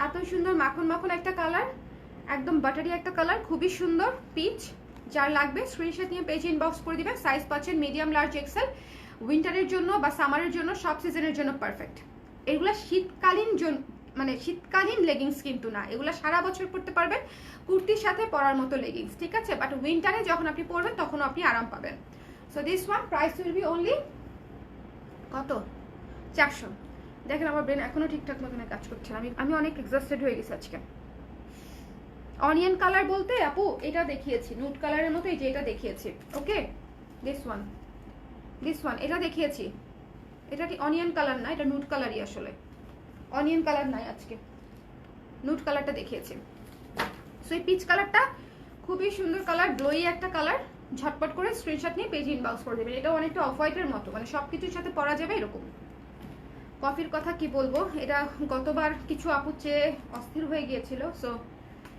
এত সুন্দর মাখন মাখন একটা কালার, একদম বাটারি একটা কালার, খুবই সুন্দর পিচ। যার লাগবে স্ক্রিনশট নিয়ে পেজ ইনবক্স করে দিবেন। সাইজ পাচ্ছেন মিডিয়াম, লার্জ, এক্সেল। উইন্টারের জন্য বা সামারের জন্য, সব সিজনের জন্য পারফেক্ট। এগুলা শীতকালীন মানে শীতকালীন লেগিংস কিন্তু না, এগুলো সারা বছর পরতে পারবেন, কুর্তির সাথে পরার মতো লেগিংস, ঠিক আছে? বাট উইন্টারে যখন আপনি পরবেন তখন আপনি আরাম পাবেন। So this one price will be only কত? 400। দেখেন আমার ব্রেন এখনো ঠিকঠাক মতন কাজ করছে না, আমি অনেক এক্সস্টেড হয়ে গেছি আজকে। অনিয়ন কালার বলতে আপু এটা দেখিয়েছি, নুট কালারের মতো, এই যে এটা দেখিয়েছি। ওকে, দিস ওয়ান, দিস ওয়ান এটা দেখিয়েছি। এটা কি অনিয়ন কালার না, এটা নুট কালারই আসলে, অনিয়ন কালার নাই আজকে, নুট কালারটা দেখিয়েছি। সো এই পিচ কালারটা খুবই সুন্দর কালার, গ্লোই একটা কালার। ঝটপট করে স্ক্রিনশট নিয়ে পেজে ইনবক্স করে দেবেন। এটা অনেকটা অফ হোয়াইটের মতো, মানে সব কিছুর সাথে পরা যাবে এরকম। কফির কথা কি বলবো, এটা গতবার কিছু আপু চেয়ে অস্থির হয়ে গিয়েছিল। সো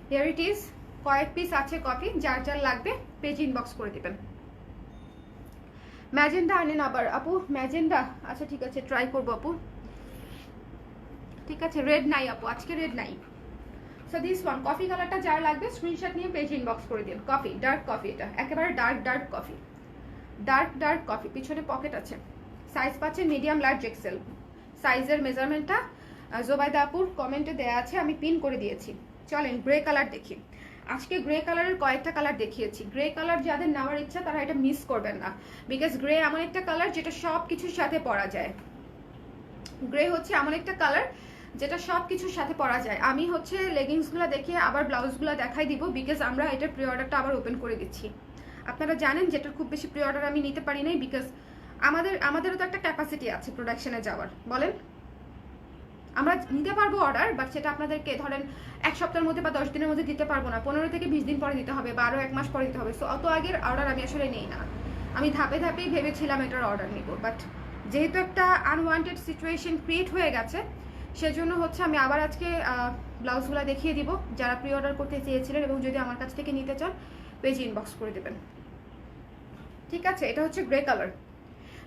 হিয়ার ইট ইজ, কয়েক পিস আছে কফি, যার যার লাগবে পেজ ইনবক্স করে দিবেন। ম্যাজেন্ডা আনেন আবার আপু, ম্যাজেন্ডা আচ্ছা ঠিক আছে, ট্রাই করবো আপু, ঠিক আছে। রেড নাই আপু, আজকে রেড নাই। সো দিস ওয়ান কফি কালারটা যার লাগবে স্ক্রিনশট নিয়ে পেজ ইনবক্স করে দিন। কফি, ডার্ক কফি, এটা একেবারে dark dark coffee, dark dark coffee. পিছনে পকেট আছে, সাইজ পাচ্ছেন মিডিয়াম, লার্জ, এক্সেল। সাইজের মেজারমেন্টটা জোবাইদা আপুর কমেন্টে দেওয়া আছে, আমি পিন করে দিয়েছি। চলেন গ্রে কালার দেখি। আজকে গ্রে কালারের কয়েকটা কালার দেখিয়েছি। গ্রে কালার যাদের নেওয়ার ইচ্ছা তারা এটা মিস করবেন না, বিকজ গ্রে এমন একটা কালার যেটা সব কিছুর সাথে পরা যায়। গ্রে হচ্ছে এমন একটা কালার যেটা সব কিছুর সাথে পরা যায়। আমি হচ্ছে লেগিংসগুলো দেখিয়ে আবার ব্লাউজগুলো দেখাই দিব, বিকজ আমরা এটার প্রি অর্ডারটা আবার ওপেন করে দিচ্ছি। আপনারা জানেন যেটার খুব বেশি প্রি অর্ডার আমি নিতে পারি নাই, বিকজ আমাদেরও তো একটা ক্যাপাসিটি আছে প্রোডাকশনে যাওয়ার। বলেন, আমরা নিতে পারবো অর্ডার, বাট সেটা আপনাদেরকে ধরেন 1 সপ্তাহের মধ্যে বা 10 দিনের মধ্যে দিতে পারবো না, 15 থেকে 20 দিন পরে দিতে হবে, বা আরও 1 মাস পরে দিতে হবে। সো অত আগের অর্ডার আমি আসলে নেই না। আমি ধাপে ধাপেই ভেবেছিলাম এটার অর্ডার নিব, বাট যেহেতু একটা আনওয়ান্টেড সিচুয়েশন ক্রিয়েট হয়ে গেছে, সেজন্য হচ্ছে আমি আবার আজকে ব্লাউজগুলো দেখিয়ে দিব। যারা প্রি অর্ডার করতে চেয়েছিলেন এবং যদি আমার কাছ থেকে নিতে চান, পেজ ইনবক্স করে দেবেন। ঠিক আছে, এটা হচ্ছে গ্রে কালার।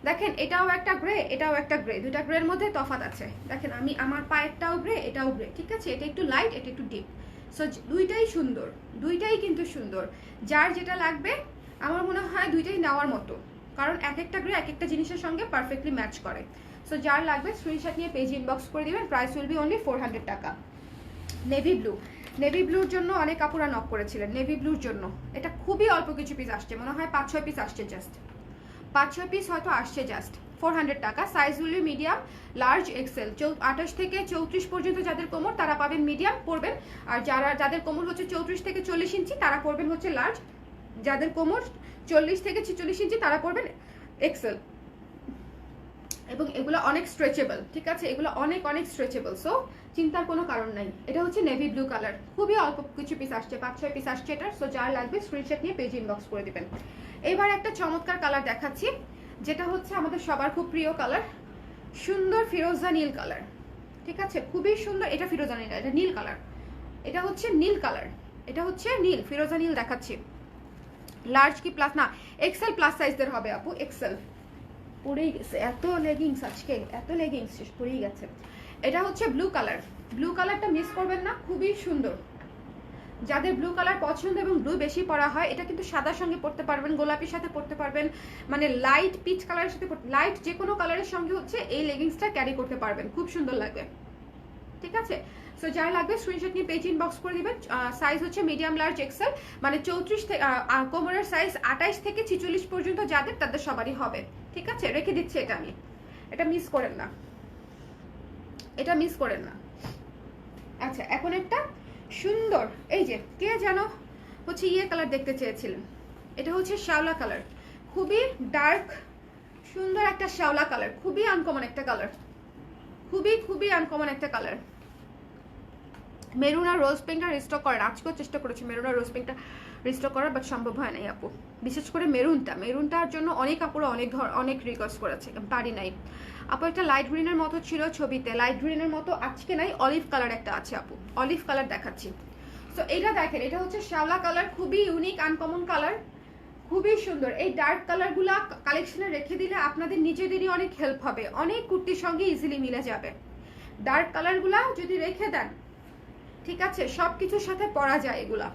দেখেন এটাও একটা গ্রে, এটাও একটা গ্রে, দুইটা গ্রের মধ্যে তফাৎ আছে। দেখেন আমি আমার পায়েরটাও গ্রে, এটাও গ্রে। ঠিক আছে, এটা একটু লাইট, এটা একটু ডিপ। সো দুইটাই সুন্দর, দুইটাই কিন্তু সুন্দর। যার যেটা লাগবে আমার মনে হয় দুইটাই নেওয়ার মতো, কারণ এক একটা গ্রে এক একটা জিনিসের সঙ্গে পারফেক্টলি ম্যাচ করে। সো যার লাগবে স্ক্রিনশট নিয়ে পেজ ইনবক্স করে দিবেন। প্রাইস উইল বি অনলি 400 টাকা। নেভি ব্লু, নেভি ব্লুর জন্য অনেক কাপড়া নক করেছিলেন। নেভি ব্লুর জন্য এটা খুবই অল্প কিছু পিস আসছে, মনে হয় 5-6 পিস আসছে, জাস্ট 5-6 পিস হয়তো আসছে, জাস্ট 400 টাকা। সাইজ হলো মিডিয়াম, লার্জ, এক্সেল। 28 থেকে 34 পর্যন্ত যাদের কোমর তারা পাবেন মিডিয়াম পরবেন, আর যাদের কোমর হচ্ছে 34 থেকে 40 ইঞ্চি তারা পরবেন হচ্ছে লার্জ, যাদের কোমর 40 থেকে 46 ইঞ্চি তারা পরবেন এক্সেল। এবং এগুলো অনেক স্ট্রেচেবল। ঠিক আছে, এগুলো অনেক অনেক স্ট্রেচেবল, সো চিন্তার কোনো কারণ নাই। এটা হচ্ছে নেভি ব্লু কালার, খুবই অল্প কিছু পিস আসছে, 5-6 পিস আসছে এটার। সো যার লাগবে স্ক্রিনশট নিয়ে পেজ ইনবক্স করে দিবেন। এবার একটা চমৎকার কালার দেখাচ্ছি, যেটা হচ্ছে আমাদের সবার খুব প্রিয় কালার, সুন্দর ফিরোজা নীল কালার। ঠিক আছে, খুবই সুন্দর। এটা ফিরোজা নীল, এটা নীল কালার, এটা হচ্ছে নীল কালার, এটা হচ্ছে নীল, ফিরোজা নীল দেখাচ্ছি। লার্জ কি প্লাস না, এক্সেল প্লাস সাইজদের হবে আপু, এক্সেল। পড়েই গেছে এত লেগিংস আজকে, এত লেগিংস শেষ পড়েই গেছে। এটা হচ্ছে ব্লু কালার, ব্লু কালারটা মিস করবেন না, খুবই সুন্দর। যাদের ব্লু কালার পছন্দ এবং ব্লু বেশি পরা হয়, এটা কিন্তু সাদার সঙ্গে পড়তে পারবেন, গোলাপির সাথে পড়তে পারবেন, মানে লাইট পিচ কালারের সাথে, লাইট যে কোনো কালারের সঙ্গে হচ্ছে এই লেগিংসটা ক্যারি করতে পারবেন, খুব সুন্দর লাগবে। ঠিক আছে, সো যার লাগবে স্ক্রিনশট নিয়ে পেজ ইনবক্স করে দিবেন। সাইজ হচ্ছে মিডিয়াম, লার্জ, এক্সেল, মানে 34 থেকে কোমরের সাইজ 28 থেকে 46 পর্যন্ত যাদের, তাদের সবারই হবে। ঠিক আছে, রেখে দিচ্ছি এটা আমি, এটা মিস করেন না, এটা মিস করেন না। আচ্ছা, এখন একটা সুন্দর, এই যে কে যেন হচ্ছে ইয়ে কালার দেখতে চেয়েছিলেন, এটা হচ্ছে শ্যাওলা কালার, খুবই ডার্ক সুন্দর একটা শ্যাওলা কালার, খুবই আনকমন একটা কালার, খুবই খুবই আনকমন একটা কালার। মেরুন আর রোজ পিঙ্কটা রিস্টক করার আজকেও চেষ্টা করেছি, মেরুন আর রোজ পিঙ্কটা রিস্টক করার, বাট সম্ভব হয় নাই আপু। বিশেষ করে মেরুনটার জন্য অনেক আপুরা অনেক রিকোয়েস্ট করেছে, পারি নাই আপু। একটা লাইট গ্রিনের মতো ছিল ছবিতে, লাইট গ্রিনের মতো আজকে নাই, অলিভ কালার একটা আছে আপু, অলিভ কালার দেখাচ্ছি। তো এটা দেখেন, এটা হচ্ছে শ্যাওলা কালার, খুবই ইউনিক আনকমন কালার, খুবই সুন্দর। এই ডার্ক কালারগুলা কালেকশনে রেখে দিলে আপনাদের নিজেদেরই অনেক হেল্প হবে, অনেক কুর্তির সঙ্গে ইজিলি মিলে যাবে। ডার্ক কালারগুলা যদি রেখে দেন, ঠিক আছে, সব কিছুর সাথে পরা যায় এগুলা।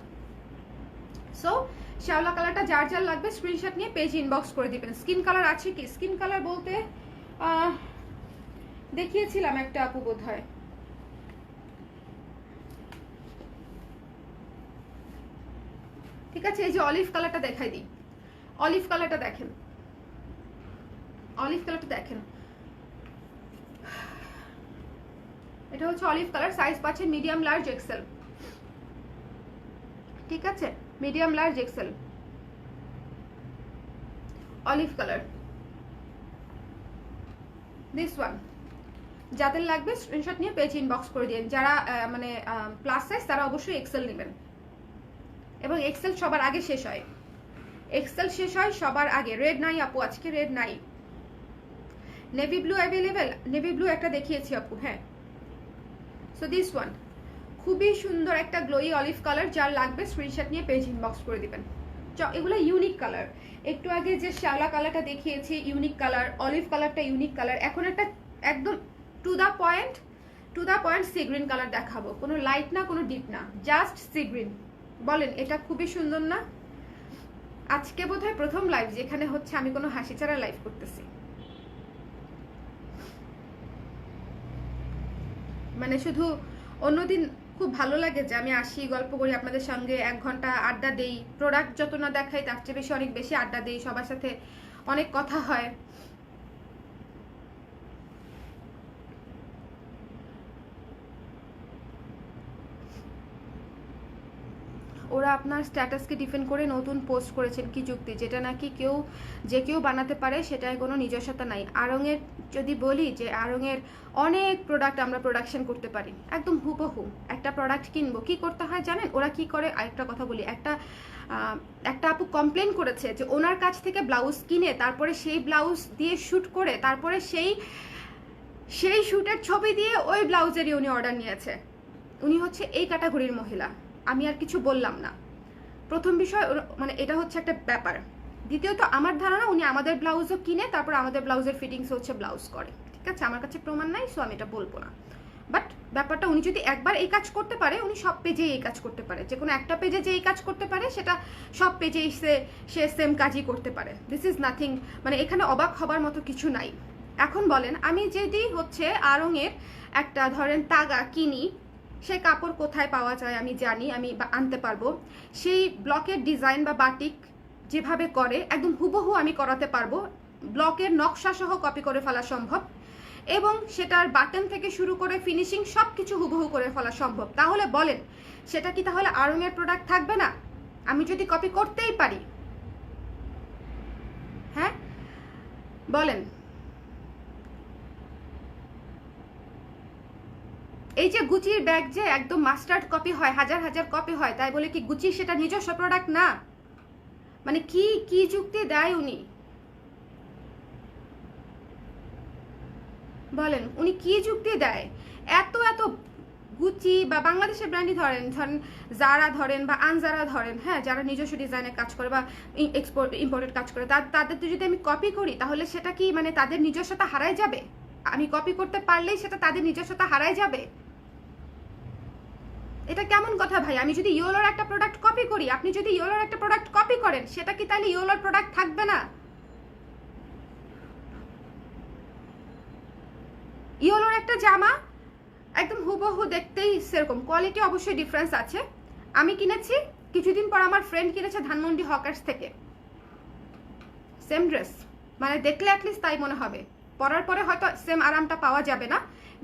সো শ্যাওলা কালারটা যার যার লাগবে স্ক্রিনশট নিয়ে পেজ ইনবক্স করে দিবেন। স্কিন কালার আছে কি? স্কিন কালার বলতে দেখিয়েছিলাম একটা আপু বোধ হয়, ঠিক আছে, এই যে অলিভ কালারটা দেখাই দিই, অলিভ কালারটা দেখেন, অলিভ কালারটা দেখেন, এটা হচ্ছে অলিভ কালার। সাইজ পাচ্ছেন মিডিয়াম, লার্জ, এক্সেল। ঠিক আছে, medium, large, XL, olive colour, this one. যাদের লাগবে স্ক্রিনশট নিয়ে পেজ ইনবক্স করে দিন। যারা মানে প্লাস সাইজ তারা অবশ্যই এক্সেল নেবেন, এবং এক্সেল সবার আগে শেষ হয়, এক্সেল শেষ হয় সবার আগে। রেড নাই আপু, আজকে রেড নাই। Navy blue available, navy blue একটা দেখিয়েছি আপু, হ্যাঁ। সো দিস ওয়ান, খুবই সুন্দর একটা গ্লোই অলিভ কালার, যার লাগবে স্ক্রিনশট নিয়ে পেজ ইনবক্স করে দিবেন। এগুলো ইউনিক কালার, একটু আগে যে শ্যাওলা কালারটা দেখিয়েছি ইউনিক কালার, অলিভ কালারটা ইউনিক কালার, এখন একটা একদম to the point sea green colour দেখাবো, কোনো লাইট না, কোনো ডিপ না, জাস্ট সি গ্রিন। বলেন এটা খুবই সুন্দর না? আজকে বোধহয় প্রথম লাইভ যেখানে হচ্ছে আমি কোনো হাসি ছাড়া লাইভ করতেছি, মানে শুধু অন্যদিন খুব ভালো লাগে যে আমি আসি, গল্প করি আপনাদের সঙ্গে, 1 ঘন্টা আড্ডা দেই, প্রোডাক্ট যত না দেখাই তার চেয়ে বেশি অনেক বেশি আড্ডা দেই, সবার সাথে অনেক কথা হয়। ওরা আপনার স্ট্যাটাসকে ডিফেন্ড করে নতুন পোস্ট করেছেন কি যুক্তি, যেটা নাকি যে কেউ বানাতে পারে, সেটায় কোনো নিজস্বতা নাই। আড়ংয়ের যদি বলি যে আড়ংয়ের অনেক প্রোডাক্ট আমরা প্রোডাকশন করতে পারি, একদম হুবহু একটা প্রোডাক্ট কিনবো, কি করতে হয় জানেন? ওরা কি করে, আরেকটা কথা বলি, একটা আপু কমপ্লেন করেছে যে ওনার কাছ থেকে ব্লাউজ কিনে তারপরে সেই ব্লাউজ দিয়ে শ্যুট করে তারপরে সেই শ্যুটের ছবি দিয়ে ওই ব্লাউজেরই উনি অর্ডার নিয়েছে। উনি হচ্ছে এই ক্যাটাগরির মহিলা, আমি আর কিছু বললাম না। প্রথম বিষয় মানে এটা হচ্ছে একটা ব্যাপার। দ্বিতীয়ত আমার ধারণা উনি আমাদের ব্লাউজও কিনে তারপর আমাদের ব্লাউজের ফিটিংস হচ্ছে ব্লাউজ করে, ঠিক আছে? আমার কাছে প্রমাণ নাই, সো আমি এটা বলবো না। বাট ব্যাপারটা উনি যদি একবার এই কাজ করতে পারে, উনি সব পেজেই এই কাজ করতে পারে। যে কোনো একটা পেজে যে এই কাজ করতে পারে সেটা সব পেজেই সে সেম কাজই করতে পারে। দিস ইজ নাথিং, মানে এখানে অবাক হবার মতো কিছু নাই। এখন বলেন, আমি যদি হচ্ছে আড়ংয়ের একটা ধরেন তাগা কিনি, সেই কাপড় কোথায় পাওয়া যায় আমি জানি, আমি আনতে পারবো। সেই ব্লকের ডিজাইন বা বাটিক যেভাবে করে একদম হুবহু আমি করাতে পারবো, ব্লকের নকশা সহ কপি করে ফেলা সম্ভব, এবং সেটার বাটন থেকে শুরু করে ফিনিশিং সব কিছু হুবহু করে ফেলা সম্ভব। তাহলে বলেন, সেটা কি তাহলে আড়ংয়ের প্রোডাক্ট থাকবে না আমি যদি কপি করতেই পারি? হ্যাঁ বলেন। এই যে গুচির ব্যাগ যে একদম মাস্টার্ড কপি হয়, হাজার হাজার কপি হয়, তাই বলে কি গুচি সেটা নিজস্ব প্রোডাক্ট না? মানে কি যুক্তি দেয় উনি? বলেন উনি কি যুক্তি দেয়? এত গুচি বা বাংলাদেশের ব্র্যান্ডই ধরেন জারা ধরেন বা আনজারা ধরেন, হ্যাঁ, যারা নিজস্ব ডিজাইনে কাজ করে বা ইম্পোর্টেড কাজ করে, তাদের যদি আমি কপি করি তাহলে সেটা কি মানে তাদের নিজস্বতা হারায় যাবে? আমি কপি করতে পারলেই সেটা তাদের নিজস্বতা হারায় যাবে? এটা কেমন কথা ভাই? আমি যদি ইয়োলোর একটা প্রোডাক্ট কপি করি, আপনি যদি ইয়োলোর একটা প্রোডাক্ট কপি করেন, সেটা কি তাহলে ইয়োলোর প্রোডাক্ট থাকবে না? ইয়োলোর একটা জামা একদম হুবহু দেখতেই সেরকম, কোয়ালিটি অবশ্যই ডিফারেন্স আছে। আমি কিনেছি, কিছুদিন পর আমার ফ্রেন্ড কিনেছে ধানমন্ডি হকার্স থেকে, সেম ড্রেস, মানে দেখলে অ্যাটলিস্ট তাই মনে হবে, পরার পরে হয়তো সেম আরামটা পাওয়া যাবে না,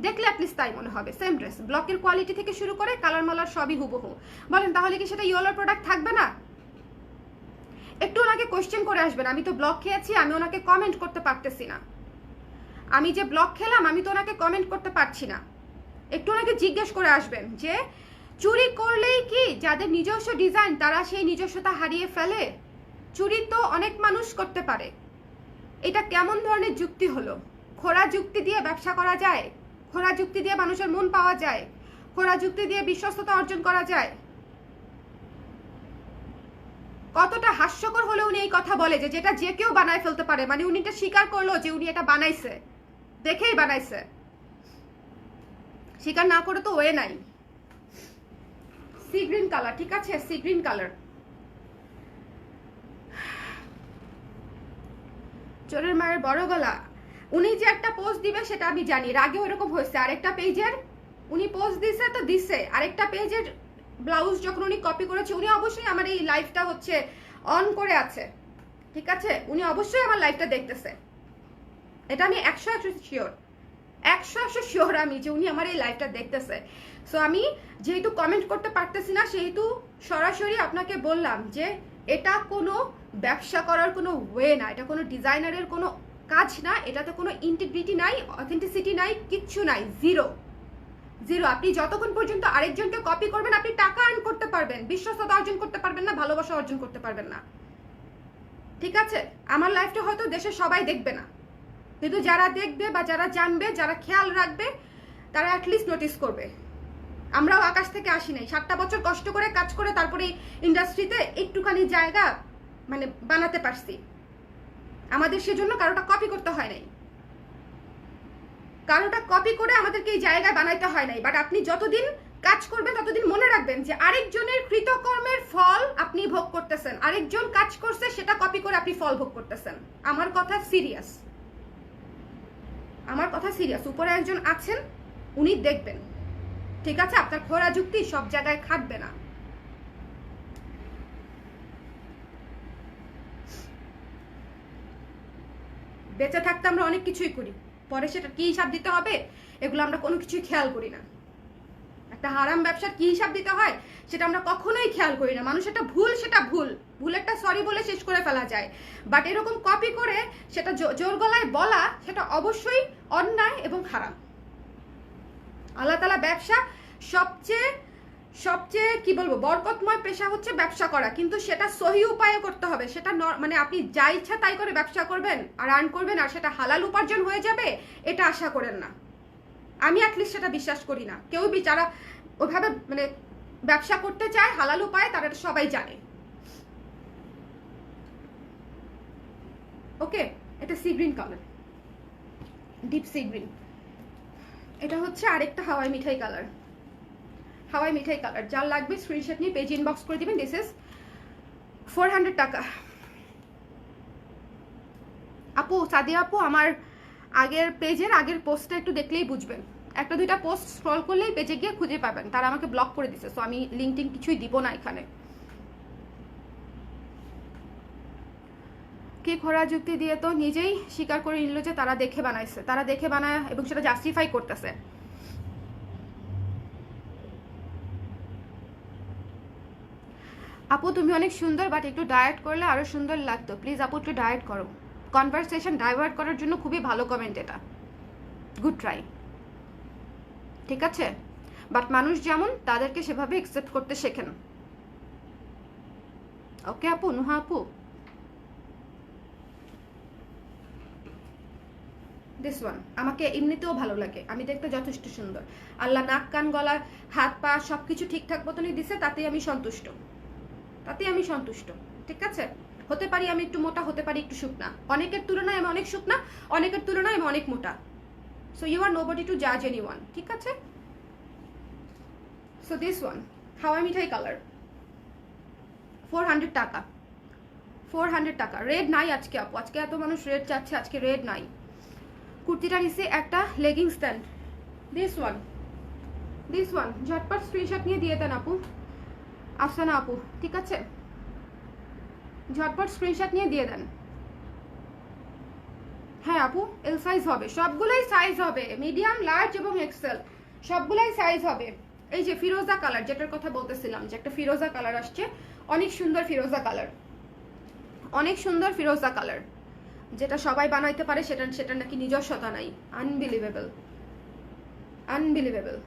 দেখলে অ্যাটলিস্ট তাই মনে হবে, সেম ড্রেস, ব্লকের কোয়ালিটি থেকে শুরু করে কালার মালার সবই হুবহু। বলেন তাহলে কি সেটা ইয়োলোর প্রোডাক্ট থাকবে না? একটু ওনাকে কোয়েশ্চেন করে আসবেন। আমি তো ব্লক খেয়েছি, আমি ওনাকে কমেন্ট করতে পারতেছি না। আমি যে ব্লক খেলাম আমি তো ওনাকে কমেন্ট করতে পারছি না। একটু ওনাকে জিজ্ঞেস করে আসবেন যে চুরি করলেই কি যাদের নিজস্ব ডিজাইন তারা সেই নিজস্বতা হারিয়ে ফেলে? চুরি তো অনেক মানুষ করতে পারে। এটা কেমন ধরনের যুক্তি হলো? খোঁড়া যুক্তি দিয়ে ব্যবসা করা যায়, খোঁড়া যুক্তি দিয়ে মানুষের মন পাওয়া যায়, খোঁড়া যুক্তি দিয়ে বিশ্বস্ততা অর্জন করা যায়। কতটা হাস্যকর হলে উনি এই কথা বলে যে যেটা যে কেউ বানায় ফেলতে পারে, মানে উনি এটা স্বীকার করলো যে উনি এটা বানাইছে, দেখেই বানাইছে, স্বীকার না করে তো ওয়ে নাই। সি গ্রিন কালার, ঠিক আছে, সি গ্রিন কালার। চোরের মায়ের বড় গলা। উনি যে একটা পোস্ট দিবে সেটা আমি জানি, এর আগেও এরকম হয়েছে, আরেকটা পেজের উনি পোস্ট দিছে তো দিছে, আরেকটা পেজের ব্লাউজ যখন উনি কপি করেছে, উনি অবশ্যই আমার এই লাইভটা হচ্ছে অন করে আছে, ঠিক আছে, উনি অবশ্যই আমার লাইভটা দেখতেছে, এটা আমি 100% শিওর, 100% শিওর আমি যে উনি আমার এই লাইভটা দেখতেছে। সো আমি যেহেতু কমেন্ট করতে পারতেছি না, সেহেতু সরাসরি আপনাকে বললাম যে এটা কোনো ব্যবসা করার কোনো ওয়ে না, এটা কোনো ডিজাইনারের কোনো কাজ না, এটাতে কোনো ইন্টিগ্রিটি নাই, অথেন্টিসিটি নাই, কিচ্ছু নাই, জিরো। আপনি যতক্ষণ পর্যন্ত আরেকজনকে কপি করবেন আপনি টাকা আর্ন করতে পারবেন, বিশ্বস্ততা অর্জন করতে পারবেন না, ভালোবাসা অর্জন করতে পারবেন না, ঠিক আছে? আমার লাইফটা হয়তো দেশের সবাই দেখবে না, কিন্তু যারা দেখবে বা যারা জানবে, যারা খেয়াল রাখবে, তারা অ্যাটলিস্ট নোটিস করবে। আমরাও আকাশ থেকে আসি নাই, 7টা বছর কষ্ট করে কাজ করে তারপরে ইন্ডাস্ট্রিতে একটুখানি জায়গা মানে বানাতে পারছি। আমাদের সেজন্য কারোটা কপি করতে হয় নাই, কারোটা কপি করে আমাদেরকে এই জায়গায় বানাইতে হয় নাই। বাট আপনি যতদিন কাজ করবেন ততদিন মনে রাখবেন যে আরেকজনের কৃতকর্মের ফল আপনি ভোগ করতেছেন, আরেকজন কাজ করছে সেটা কপি করে আপনি ফল ভোগ করতেছেন। আমার কথা সিরিয়াস, আমার কথা সিরিয়াস। উপরে একজন আছেন, উনি দেখবেন, ঠিক আছে? আপনার খোঁড়া যুক্তি সব জায়গায় খাটবে না। বেঁচে থাকতে আমরা অনেক কিছুই করি, পরে সেটা কি হিসাব দিতে হবে এগুলো আমরা কোনো কিছুই খেয়াল করি না। একটা হারাম ব্যবসার কি হিসাব দিতে হয় সেটা আমরা কখনোই খেয়াল করি না। মানুষ এটা ভুল, সেটা ভুল একটা সরি বলে শেষ করে ফেলা যায়, বাট এরকম কপি করে সেটা জোর গলায় বলা, সেটা অবশ্যই অন্যায় এবং হারাম। আল্লাহ তাআলা ব্যবসা সবচেয়ে কি বলবো বরকতময় পেশা হচ্ছে ব্যবসা করা, কিন্তু সেটা সহি উপায়ে করতে হবে। সেটা মানে আপনি যা ইচ্ছা তাই করে ব্যবসা করবেন আর আর্ন করবেন আর সেটা হালাল উপার্জন হয়ে যাবে, এটা আশা করেন না। আমি অ্যাটলিস্ট সেটা বিশ্বাস করি না। কেউ যারা ওইভাবে মানে ব্যবসা করতে চায় হালাল উপায়ে, তারা সবাই জানে। ওকে, এটা C green colour, deep sea green. এটা হচ্ছে আরেকটা হাওয়াই মিঠাই কালার, হাওয়াই মিঠাই কালার। যার লাগবে স্ক্রিনশট নিয়ে পেজ ইনবক্স করে দিবেন। দিস ইজ 400 টাকা। আপু, সাদিয়া আপু, আমার পেজের আগের পোস্টটা একটু দেখলেই বুঝবেন। একটা দুইটা পোস্ট স্ক্রল করলেই পেজে গিয়ে খুঁজে পাবেন। তারা আমাকে ব্লক করে দিছে, সো আমি লিঙ্ক টিঙ্ক কিছুই দিব না এখানে। কি খোরা যুক্তি দিয়ে তো নিজেই স্বীকার করে নিল যে তারা দেখে বানাইছে, তারা দেখে বানায় এবং সেটা জাস্টিফাই করতেছে। আপু তুমি অনেক সুন্দর, বাট একটু ডায়েট করলে আরো সুন্দর লাগতো। প্লিজ আপু একটু ডায়েট করো। কনভারসেশন ডাইভার্ট করার জন্য খুবই ভালো কমেন্ট এটা, গুড ট্রাই। ঠিক আছে, বাট মানুষ যেমন তাদেরকে সেভাবে অ্যাকসেপ্ট করতে শেখেন। ওকে আপু, নুহা আপু। দিস ওয়ান আমাকে এমনিতেও ভালো লাগে, আমি দেখতে যথেষ্ট সুন্দর। আল্লাহ নাক কান গলা হাত পা সবকিছু ঠিকঠাক মতনই দিছে, তাতেই আমি সন্তুষ্ট, ঠিক আছে। হতে পারি আমি একটু মোটা, হতে পারি একটু শুকনা, অনেকের তুলনায় আমি অনেক শুকনা, অনেকের তুলনায় আমি অনেক মোটা। So you are nobody to জাজ এনিওয়ান, ঠিক আছে। সো দিস ওয়ান হাওয়াই মিঠাই কালার, 400 টাকা, 400 টাকা। রেড নাই আজকে আপু, আজকে এত মানুষ রেড চাচ্ছে, আজকে রেড নাই। কুর্তিটা নিচে একটা লেগিং স্ট্যান্ড। দিস ওয়ান ঝটপট স্ক্রিনশট নিয়ে দিয়ে দেন আপু, আফসানা আপু, ঠিক আছে। ঝটপট স্ক্রিনশট নিয়ে দিয়ে দেন। হ্যাঁ আপু, এল সাইজ হবে, সবগুলোই সাইজ হবে, মিডিয়াম লার্জ এবং এক্সেল সবগুলাই সাইজ হবে। এই যে ফিরোজা কালার, যেটার কথা বলতেছিলাম যে একটা ফিরোজা কালার আসছে, অনেক সুন্দর ফিরোজা কালার, অনেক সুন্দর ফিরোজা কালার, যেটা সবাই বানাইতে পারে, সেটা নাকি নিজস্বতা নাই। আনবিলিভেবল, আনবিলিভেবল,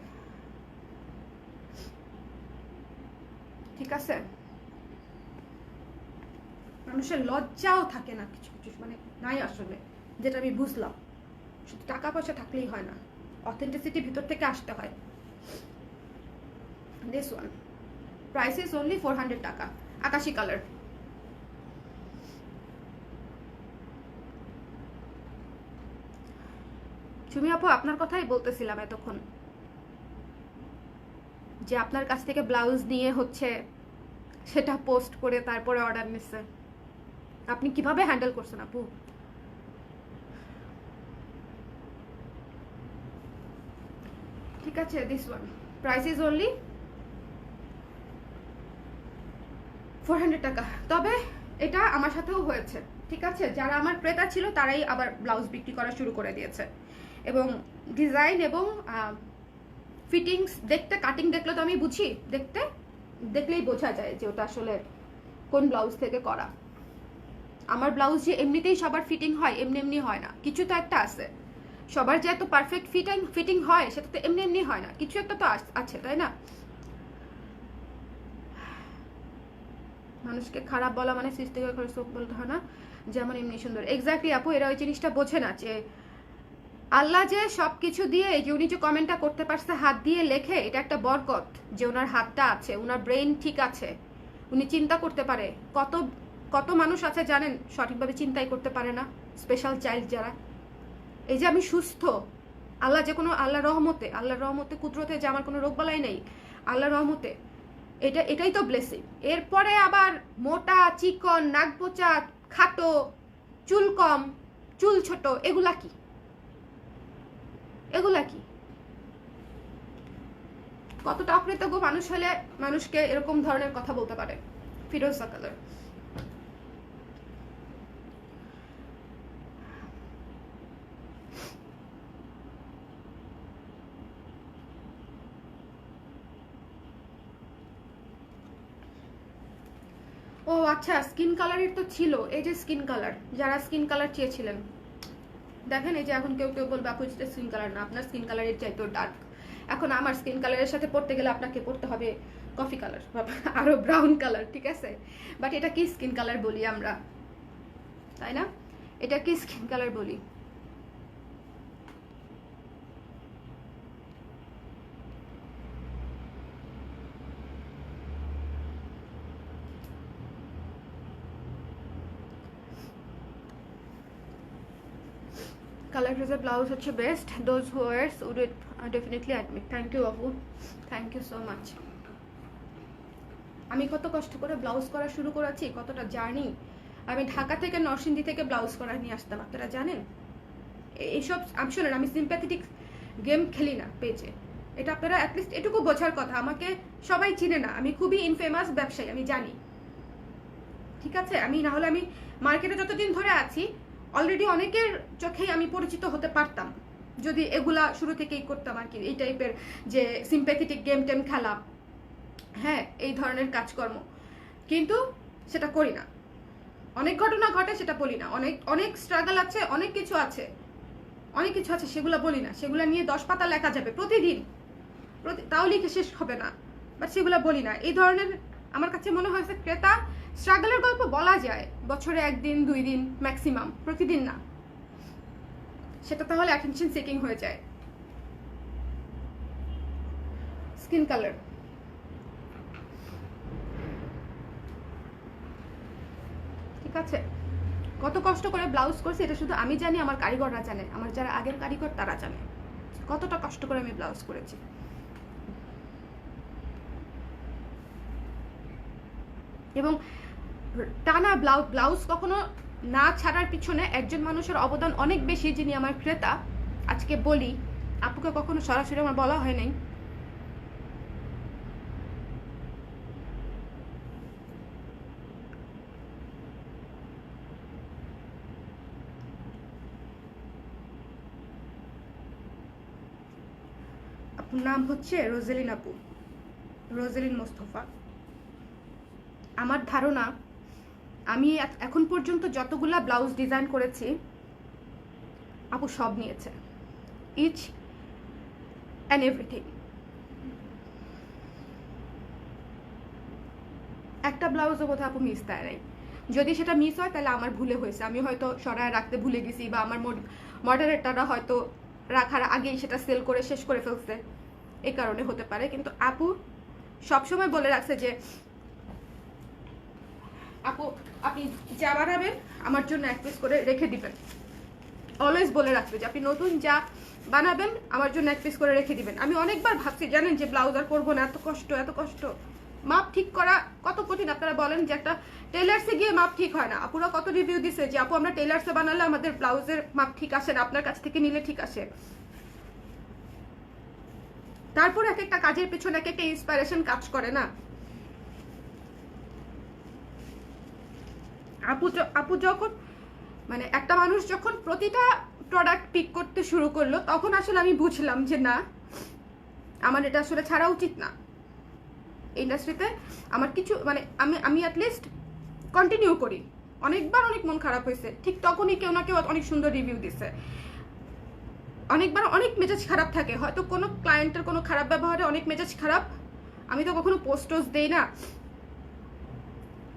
ঠিক আছে। মানুষের লজ্জাও থাকে না কিছু কিছু, মানে নাই আসলে, যেটা আমি বুঝলাম। শুধু টাকা পয়সা থাকলেই হয় না, অথেন্টিসিটি ভিতর থেকে আসতে হয়। This one price is only 400 টাকা, আকাশি কালার। চুমি আপু, আপনার কথাই বলতেছিলাম এতক্ষণ, যে আপনার কাছ থেকে ব্লাউজ নিয়ে হচ্ছে সেটা পোস্ট করে তারপরে অর্ডার নিচ্ছে। আপনি কিভাবে হ্যান্ডেল করছেন আপু? ঠিক আছে, this one price is only 400 টাকা। তবে এটা আমার সাথেও হয়েছে, ঠিক আছে। যারা আমার ক্রেতা ছিল তারাই আবার ব্লাউজ বিক্রি করা শুরু করে দিয়েছে, এবং ডিজাইন এবং ফিটিংস দেখতে, কাটিং দেখলে তো আমি বুঝি, দেখলেই বোঝা যায় যে ওটা আসলে কোন ব্লাউজ থেকে করা। আমার ব্লাউজ যে এমনিতেই সবার ফিটিং হয়, এমনি হয় না, কিছু তো একটা আছে। সবার যে এত পারফেক্ট ফিটিং হয় সেটা তো এমনি হয় না, কিছু একটা তো আছে, তাই না? মানুষকে খারাপ বলা মানে সৃষ্টি করে চোখ বলতে হয় না, যেমন এমনি সুন্দর। এক্স্যাক্টলি আপু, এরা ওই জিনিসটা বোঝে না যে আল্লাহ যে সবকিছু দিয়ে, যে উনি যে কমেন্টটা করতে পারছে হাত দিয়ে লেখে, এটা একটা বরকত যে ওনার হাতটা আছে, ওনার ব্রেন ঠিক আছে, উনি চিন্তা করতে পারে। কত মানুষ আছে জানেন সঠিকভাবে চিন্তাই করতে পারে না, স্পেশাল চাইল্ড যারা। এই যে আমি সুস্থ, আল্লাহর রহমতে কুদরতে যে আমার কোনো রোগবালাই নেই, আল্লাহর রহমতে, এটাই তো ব্লেসিং। এরপরে আবার মোটা চিকন, নাক পোচা, খাটো, চুল কম, চুল ছোট, এগুলা কি? কতটা অকৃতজ্ঞ মানুষ হলে মানুষকে এরকম ধরনের কথা বলতে পারে। ফিরোজা কালার। ও আচ্ছা, স্কিন কালারের তো ছিল, এই যে স্কিন কালার, যারা স্কিন কালার চেয়েছিলেন দেখেন, এই যে এখন কেউ কেউ বলবে আপু এটা স্কিন কালার না, আপনার স্কিন কালারের চাইতেও ডার্ক। এখন আমার স্কিন কালারের সাথে পড়তে গেলে আপনাকে পড়তে হবে কফি কালার, আরো ব্রাউন কালার, ঠিক আছে? বাট এটা কি স্কিন কালার বলি আমরা, তাই না? এটা কি স্কিন কালার বলি? কালার ড্রেসের ব্লাউজ হচ্ছে best, those who wears would it definitely admit. Thank you আপু, থ্যাংক ইউ সো মাচ। আমি কত কষ্ট করে ব্লাউজ করা শুরু করেছি, কতটা জার্নি। আমি ঢাকা থেকে নরসিংদী থেকে ব্লাউজ করা নিয়ে আসতাম, আপনারা জানেন? এইসব শোনেন, আমি সিম্প্যাথেটিক গেম খেলি না পেজে, এটা আপনারা অ্যাটলিস্ট এটুকু বোঝার কথা। আমাকে সবাই চিনে না, আমি খুবই ইনফেমাস ব্যবসায়ী, আমি জানি, ঠিক আছে? আমি না হলে আমি মার্কেটে যতদিন ধরে আছি অলরেডি অনেকের চোখেই আমি পরিচিত হতে পারতাম যদি এগুলা শুরু থেকেই করতাম আর কি, এই টাইপের যে সিম্প্যাথেটিক গেম টেম খেলা, হ্যাঁ এই ধরনের কাজকর্ম, কিন্তু সেটা করি না। অনেক ঘটনা ঘটে, সেটা বলি না। অনেক অনেক স্ট্রাগল আছে, অনেক কিছু আছে, অনেক কিছু আছে, সেগুলো বলি না। সেগুলো নিয়ে 10 পাতা লেখা যাবে প্রতিদিন, তাও লিখে শেষ হবে না, বাট সেগুলো বলি না। এই ধরনের আমার কাছে মনে হয়েছে ক্রেতা স্ট্রাগলের গল্প বলা যায় বছরে 1 দিন 2 দিন ম্যাক্সিমাম, প্রতিদিন না, সেটা তাহলে অ্যাটেনশন সিকিং হয়ে যায়। স্কিন কালার ঠিক আছে, কত কষ্ট করে ব্লাউজ করছি এটা শুধু আমি জানি, আমার কারিগররা জানে, আমার যারা আগের কারিগর তারা জানে কতটা কষ্ট করে আমি ব্লাউজ করেছি। এবং টানা ব্লাউজ কখনো না ছাড়ার পিছনে একজন মানুষের অবদান অনেক বেশি, যিনি আমার ক্রেতা। আজকে বলি, আপুকে কখনো সরাসরি আমার বলা হয় নাই, আপুর নাম হচ্ছে রোজেলিন আপু, রোজেলিন মোস্তফা। আমার ধারণা আমি এখন পর্যন্ত যতগুলা ব্লাউজ ডিজাইন করেছি আপু সব নিয়েছে, ইচ অ্যান্ড এভরিথিং। একটা ব্লাউজও কোথাও আপু মিস দেয় নাই। যদি সেটা মিস হয় তাহলে আমার ভুলে হয়েছে, আমি হয়তো সরায় রাখতে ভুলে গেছি, বা আমার মডারেটররা হয়তো রাখার আগেই সেটা সেল করে শেষ করে ফেলছে, এই কারণে হতে পারে। কিন্তু আপু সবসময় বলে রাখছে যে আপু আপনি যা বানাবেন আমার জন্য এক পিস করে রেখে দিবেন। অলওয়েজ বলে রাখবে যে আপনি নতুন যা বানাবেন আমার জন্য এক পিস করে রেখে দিবেন। আমি অনেকবার ভাবছি জানেন যে ব্লাউজ আর করবো না, এত কষ্ট এত কষ্ট। মাপ ঠিক করা কত কঠিন, আপনারা বলেন যে একটা টেলার্সে গিয়ে মাপ ঠিক হয় না। আপুরা কত রিভিউ দিছে যে আপু আমরা টেলার্সে বানালে আমাদের ব্লাউজের মাপ ঠিক আসে না, আপনার কাছ থেকে নিলে ঠিক আসে। তারপর এক একটা কাজের পিছনে এক একটা ইন্সপিরেশন কাজ করে না। আপু যখন মানে একটা মানুষ যখন প্রতিটা প্রোডাক্ট পিক করতে শুরু করলো, তখন আসলে আমি বুঝলাম যে না, আমার এটা আসলে ছাড়া উচিত না ইন্ডাস্ট্রিতে। আমার কিছু মানে আমি অ্যাটলিস্ট কন্টিনিউ করি। অনেকবার অনেক মন খারাপ হয়েছে, ঠিক তখনই কেউ না কেউ অনেক সুন্দর রিভিউ দিছে। অনেকবার অনেক মেজাজ খারাপ থাকে, হয়তো কোনো ক্লায়েন্টের কোনো খারাপ ব্যবহারে অনেক মেজাজ খারাপ, আমি তো কখনো পোস্টস দেই না,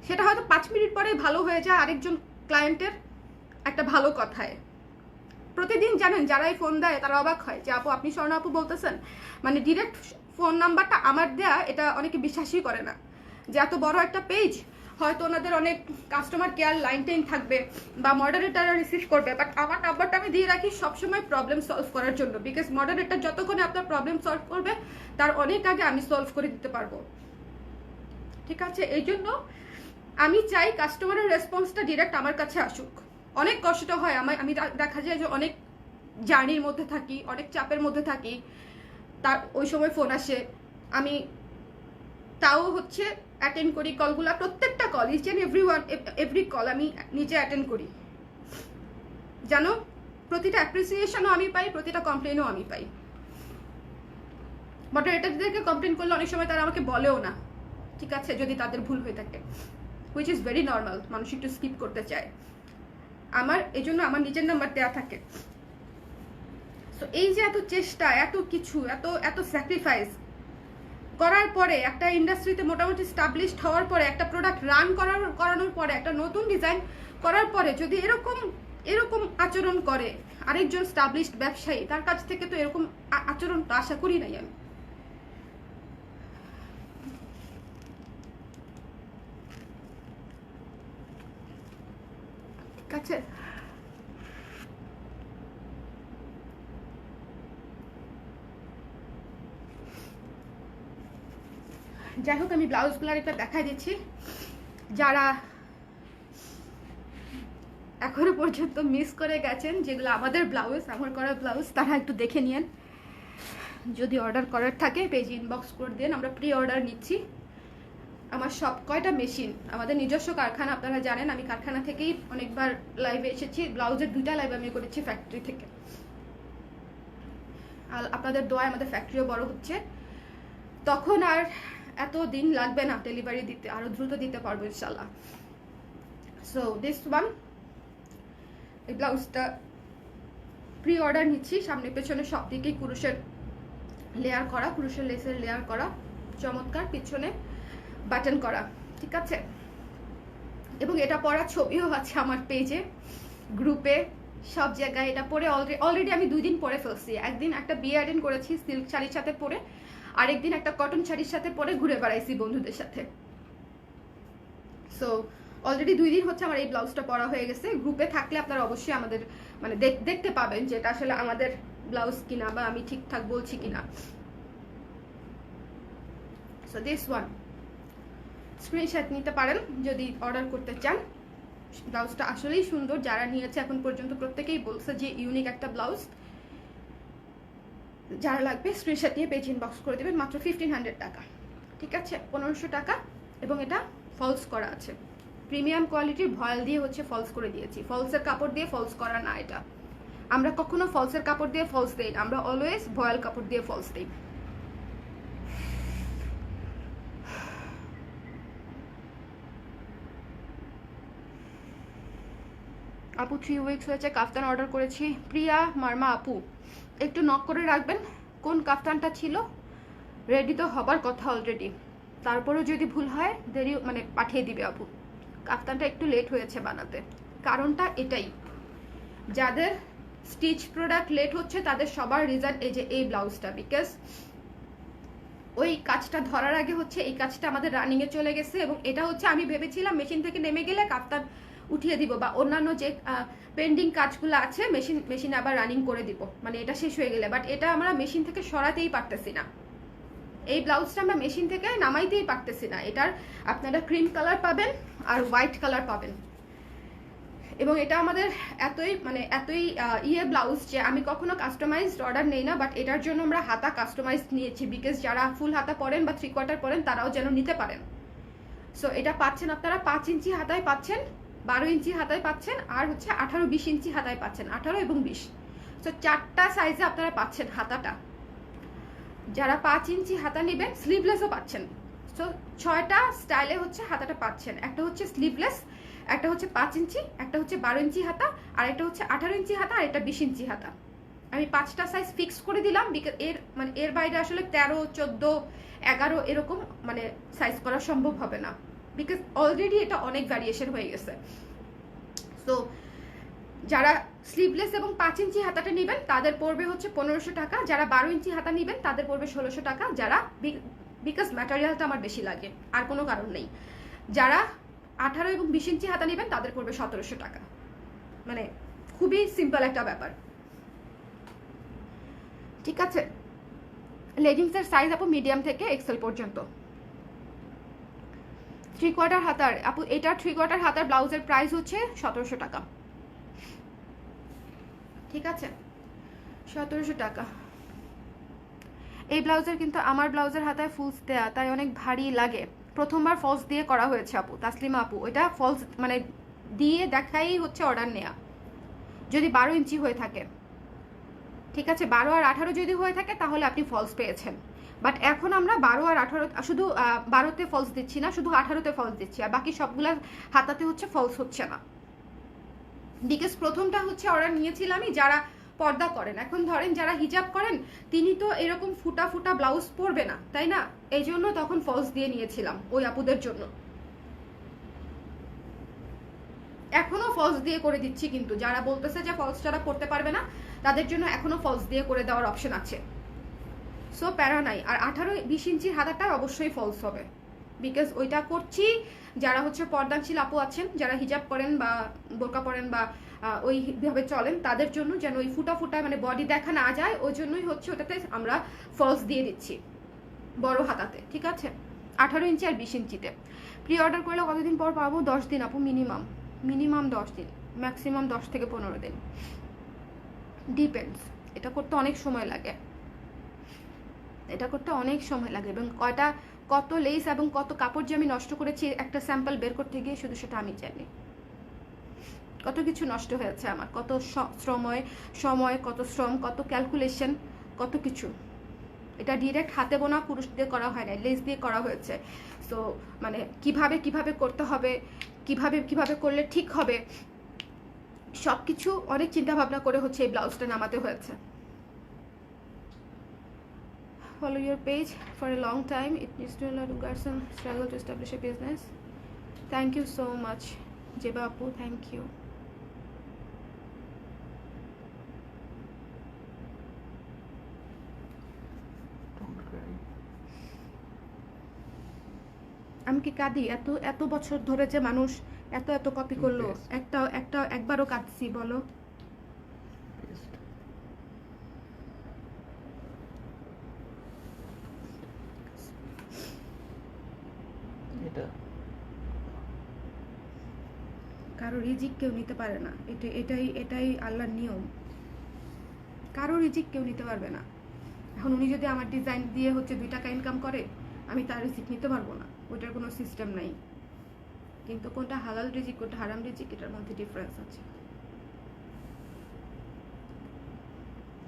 সেটা হয়তো 5 মিনিট পরে ভালো হয়ে যায় আরেকজন ক্লায়েন্টের একটা ভালো কথায়। প্রতিদিন জানেন যারাই ফোন দেয় তারা অবাক হয় যে আপু আপনি স্বর্ণা আপু বলতেছেন, মানে ডিরেক্ট ফোন নাম্বারটা আমার দেয়া, এটা অনেকে বিশ্বাসই করে না যে এত বড় একটা পেজ হয়তো ওনাদের অনেক কাস্টমার কেয়ার লাইন টাইন থাকবে বা মডারেটাররা রিসিভ করবে, বাট আমার নাম্বারটা আমি দিয়ে রাখি সবসময় প্রবলেম সলভ করার জন্য, বিকজ মডারেটার যতক্ষণে আপনার প্রবলেম সলভ করবে তার অনেক আগে আমি সলভ করে দিতে পারবো, ঠিক আছে? এই জন্য আমি চাই কাস্টমারের রেসপন্সটা ডিরেক্ট আমার কাছে আসুক। অনেক কষ্ট হয় আমি দেখা যায় যে অনেক জার্নির মধ্যে থাকি, অনেক চাপের মধ্যে থাকি, তার ওই সময় ফোন আসে, আমি তাও হচ্ছে অ্যাটেন্ড করি কলগুলা, প্রত্যেকটা call, each and every call আমি নিজে অ্যাটেন্ড করি। জানো, প্রতিটা অ্যাপ্রিসিয়েশনও আমি পাই, প্রতিটা কমপ্লেনও আমি পাই। মডারেটরদেরকে কমপ্লেন করলে অনেক সময় তারা আমাকে বলেও না, ঠিক আছে, যদি তাদের ভুল হয়ে থাকে। হুইচ ইজ ভেরি নর্মাল, মানুষ একটু স্কিপ করতে চায়। আমার এই জন্য আমার নিজের নাম্বার দেওয়া থাকে। সো এই যে এত চেষ্টা, এত কিছু, এত এত স্যাক্রিফাইস করার পরে, একটা ইন্ডাস্ট্রিতে মোটামুটি স্টাবলিশড হওয়ার পরে, একটা প্রোডাক্ট রান করানোর পরে, একটা নতুন ডিজাইন করার পরে যদি এরকম এরকম আচরণ করে আরেকজন স্টাবলিশড ব্যবসায়ী, তার কাছ থেকে তো এরকম আচরণ তো আশা করি নাই আমি। ঠিক আছে, যাই হোক আমি ব্লাউজগুলোর একটা দেখাই দিচ্ছি। যারা এখনো পর্যন্ত মিস করে গেছেন, যেগুলো আমাদের ব্লাউজ, আমার করা ব্লাউজ, তারা একটু দেখে নিন। যদি অর্ডার করার থাকে পেজ ইনবক্স করে দেন, আমরা প্রি অর্ডার নিচ্ছি। আমার সব কয়টা মেশিন আমাদের নিজস্ব কারখানা, আপনারা জানেন আমি কারখানা থেকেই অনেকবার লাইভে এসেছি। ব্লাউজের 2টা লাইভ আমি করেছি ফ্যাক্টরি থেকে। আর আপনাদের দোয়ায় আমাদের ফ্যাক্টরিও বড় হচ্ছে, তখন আর এত দিন লাগবে না ডেলিভারি দিতে, আরো দ্রুত দিতে পারবো ইনশাল্লাহ। সো দিস ওয়ান, এই ব্লাউজটা প্রি অর্ডার নিচ্ছি। সামনে পেছনে সব দিকেই কুরুশের লেয়ার করা, কুরুশের লেসের লেয়ার করা, চমৎকার, পিছনে বাটন করা। ঠিক আছে, এবং এটা পরা ছবিও আছে আমার পেজে, গ্রুপে, সব জায়গায়। এটা পরে অলরেডি আমি 2 দিন পরে ফেলছি। একদিন একটা বিয়ে অ্যাটেন্ড করেছি সিল্ক শাড়ির সাথে পরে, আরেকদিন একটা কটন শাড়ির সাথে পরে ঘুরে বেড়াইছি বন্ধুদের সাথে। সো অলরেডি 2 দিন হচ্ছে আমার এই ব্লাউজটা পরা হয়ে গেছে। গ্রুপে থাকলে আপনারা অবশ্যই আমাদের মানে দেখতে পাবেন যে এটা আসলে আমাদের ব্লাউজ কিনা, বা আমি ঠিকঠাক বলছি কিনা। সো দিস ওয়ান স্ক্রিনশট নিতে পারেন যদি অর্ডার করতে চান। ব্লাউজটা আসলেই সুন্দর, যারা নিয়েছে এখন পর্যন্ত প্রত্যেকেই বলছে যে ইউনিক একটা ব্লাউজ। যারা লাগবে স্ক্রিনশট নিয়ে পেজ ইনবক্স করে দেবেন। মাত্র 1500 টাকা, ঠিক আছে, 1500 টাকা। এবং এটা ফলস করা আছে, প্রিমিয়াম কোয়ালিটির ভয়েল দিয়ে হচ্ছে ফলস করে দিয়েছি। ফলসের কাপড় দিয়ে ফলস করা না এটা, আমরা কখনো ফলসের কাপড় দিয়ে ফলস দেই না, আমরা অলওয়েজ ভয়েল কাপড় দিয়ে ফলস দিই। আপু 3 উইকস হয়েছে কাফতান অর্ডার করেছি। প্রিয়া মার্মা আপু, একটু নক করে রাখবেন কোন কাফতানটা ছিল। রেডি তো হবার কথা অলরেডি, তারপরেও যদি ভুল হয় দেরি মানে পাঠিয়ে দিবে আপু। কাফতানটা একটু লেট হয়েছে বানাতে, কারণটা এটাই, যাদের স্টিচ প্রোডাক্ট লেট হচ্ছে তাদের সবার রিজন এই যে এই ব্লাউজটা। বিকজ ওই কাজটা ধরার আগে হচ্ছে এই কাজটা আমাদের রানিং এ চলে গেছে, এবং এটা হচ্ছে আমি ভেবেছিলাম মেশিন থেকে নেমে গেলে কাফতান উঠিয়ে দিব, বা অন্যান্য যে পেন্ডিং কাজগুলো আছে মেশিনে আবার রানিং করে দিব, মানে এটা শেষ হয়ে গেলে। বাট এটা আমরা মেশিন থেকে সরাতেই পারতেছি না, এই ব্লাউজটা আমরা মেশিন থেকে নামাইতেই পারতেছি না। এটার আপনারা ক্রিম কালার পাবেন আর হোয়াইট কালার পাবেন, এবং এটা আমাদের এতই ব্লাউজ যে আমি কখনো কাস্টমাইজড অর্ডার নেই না। বাট এটার জন্য আমরা হাতা কাস্টমাইজড নিয়েছি, বিকজ যারা ফুল হাতা পরেন বা 3/4 পরেন তারাও যেন নিতে পারেন। সো এটা পাচ্ছেন আপনারা 5 ইঞ্চি হাতায় পাচ্ছেন, 12 ইঞ্চি হাতায় পাচ্ছেন, আর হচ্ছে 18-20 ইঞ্চি হাতায় পাচ্ছেন, 18 এবং 20। সো 4টা সাইজে আপনারা পাচ্ছেন হাতাটা। যারা 5 ইঞ্চি হাতা নেবেন স্লিভলেসও পাচ্ছেন। সো 6টা স্টাইলে হচ্ছে হাতাটা পাচ্ছেন। একটা হচ্ছে স্লিভলেস, একটা হচ্ছে 5 ইঞ্চি, একটা হচ্ছে 12 ইঞ্চি হাতা, আর একটা হচ্ছে 18 ইঞ্চি হাতা, আর একটা 20 ইঞ্চি হাতা। আমি 5টা সাইজ ফিক্স করে দিলাম, বিকজ এর বাইরে আসলে 13, 14, 11 এরকম সাইজ করা সম্ভব হবে না, বিকজ অলরেডি এটা অনেক ভ্যারিয়েশন হয়ে গেছে। সো যারা স্লিভলেস এবং 5 ইঞ্চি হাতাটা নেবেন তাদের পড়বে হচ্ছে 1500 টাকা। যারা 12 ইঞ্চি হাতা নেবেন তাদের পড়বে 1600 টাকা। যারা বিকজ ম্যাটেরিয়ালটা আমার বেশি লাগে, আর কোনো কারণ নেই। যারা 18 এবং 20 ইঞ্চি হাতা নেবেন তাদের পড়বে 1700 টাকা। মানে খুবই সিম্পল একটা ব্যাপার, ঠিক আছে। লেগিংসের সাইজ আপু মিডিয়াম থেকে এক্সেল পর্যন্ত। 3/4 হাতার আপু, এটা 3/4 হাতার ব্লাউজের প্রাইস হচ্ছে 1700 টাকা, ঠিক আছে, 1700 টাকা। এই ব্লাউজের কিন্তু আমার ব্লাউজের হাতায় ফুলস দেয়া, তাই অনেক ভারী লাগে। প্রথমবার ফলস দিয়ে করা হয়েছে আপু, তাসলিমা আপু। ওইটা ফলস দিয়ে দেখাই হচ্ছে অর্ডার নেয়া, যদি 12 ইঞ্চি হয়ে থাকে, ঠিক আছে। 12 আর 18 যদি হয়ে থাকে তাহলে আপনি ফলস পেয়েছেন, বাট এখন আমরা 12 আর 18 শুধু 12তে ফলস দিচ্ছি না, শুধু 18তে ফলস দিচ্ছি, আর বাকি সবগুলা হাতাতে হচ্ছে ফলস হচ্ছে না। বিকজ প্রথমটা হচ্ছে অর্ডার নিয়েছিলামই যারা পর্দা করেন। এখন ধরেন যারা হিজাব করেন তিনি তো এরকম ফুটা ফুটা ব্লাউজ পরবে না, তাই না? এই জন্য তখন ফলস দিয়ে নিয়েছিলাম ওই আপুদের জন্য। এখনো ফলস দিয়ে করে দিচ্ছি, কিন্তু যারা বলতেছে যে ফলস যারা পরতে পারবে না তাদের জন্য এখনো ফলস দিয়ে করে দেওয়ার অপশন আছে। সো প্যারা নাই। আর 18-20 ইঞ্চির হাতাটা অবশ্যই ফলস হবে, বিকজ ওইটা করছি যারা হচ্ছে পর্দাশীল আপু আছেন, যারা হিজাব করেন বা বোরকা পরেন বা ওইভাবে চলেন, তাদের জন্য যেন ওই ফুটা ফুটা মানে বডি দেখা না যায়, ওই জন্যই হচ্ছে ওটাতে আমরা ফলস দিয়ে দিচ্ছি বড় হাতাতে। ঠিক আছে, 18 ইঞ্চি আর 20 ইঞ্চিতে। প্রি অর্ডার করলে কতদিন পর পাবো? 10 দিন আপু, মিনিমাম 10 দিন, ম্যাক্সিমাম 10 থেকে 15 দিন, ডিপেন্ডস। এটা করতে অনেক সময় লাগে, এবং কত লেস এবং কত কাপড় যে আমি নষ্ট করেছি একটা স্যাম্পল বের করতে গিয়ে, শুধু সেটা আমি জানি। কত কিছু নষ্ট হয়েছে আমার, কত সময়, কত শ্রম, কত ক্যালকুলেশন, কত কিছু। এটা ডিরেক্ট হাতে বোনা পুরুষ দিয়ে করা হয় না, লেস দিয়ে করা হয়েছে। সো মানে কিভাবে করতে হবে, কিভাবে করলে ঠিক হবে, সব কিছু অনেক চিন্তা ভাবনা করে হচ্ছে এই ব্লাউজটা নামাতে হয়েছে। Follow your page for a long time. It needs to allow Garson struggle to establish a business. Thank you so much, Jeba Apu. Thank you. আমি কি কাঁদি? এত বছর ধরে যে মানুষ এত কপি করলো, একবারও কাঁদছি বলো? কারো রিজিক কেউ নিতে পারে না, এটাই আল্লাহর নিয়ম। কারো রিজিক কেউ নিতে পারবে না। এখন উনি যদি আমার ডিজাইন দিয়ে হচ্ছে 2 টাকা ইনকাম করে, আমি তার রিজিক নিতে পারবো না, ওটার কোনো সিস্টেম নাই। কিন্তু কোনটা হালাল রিজিক কোনটা হারাম রিজিক, এটার মধ্যে ডিফারেন্স আছে।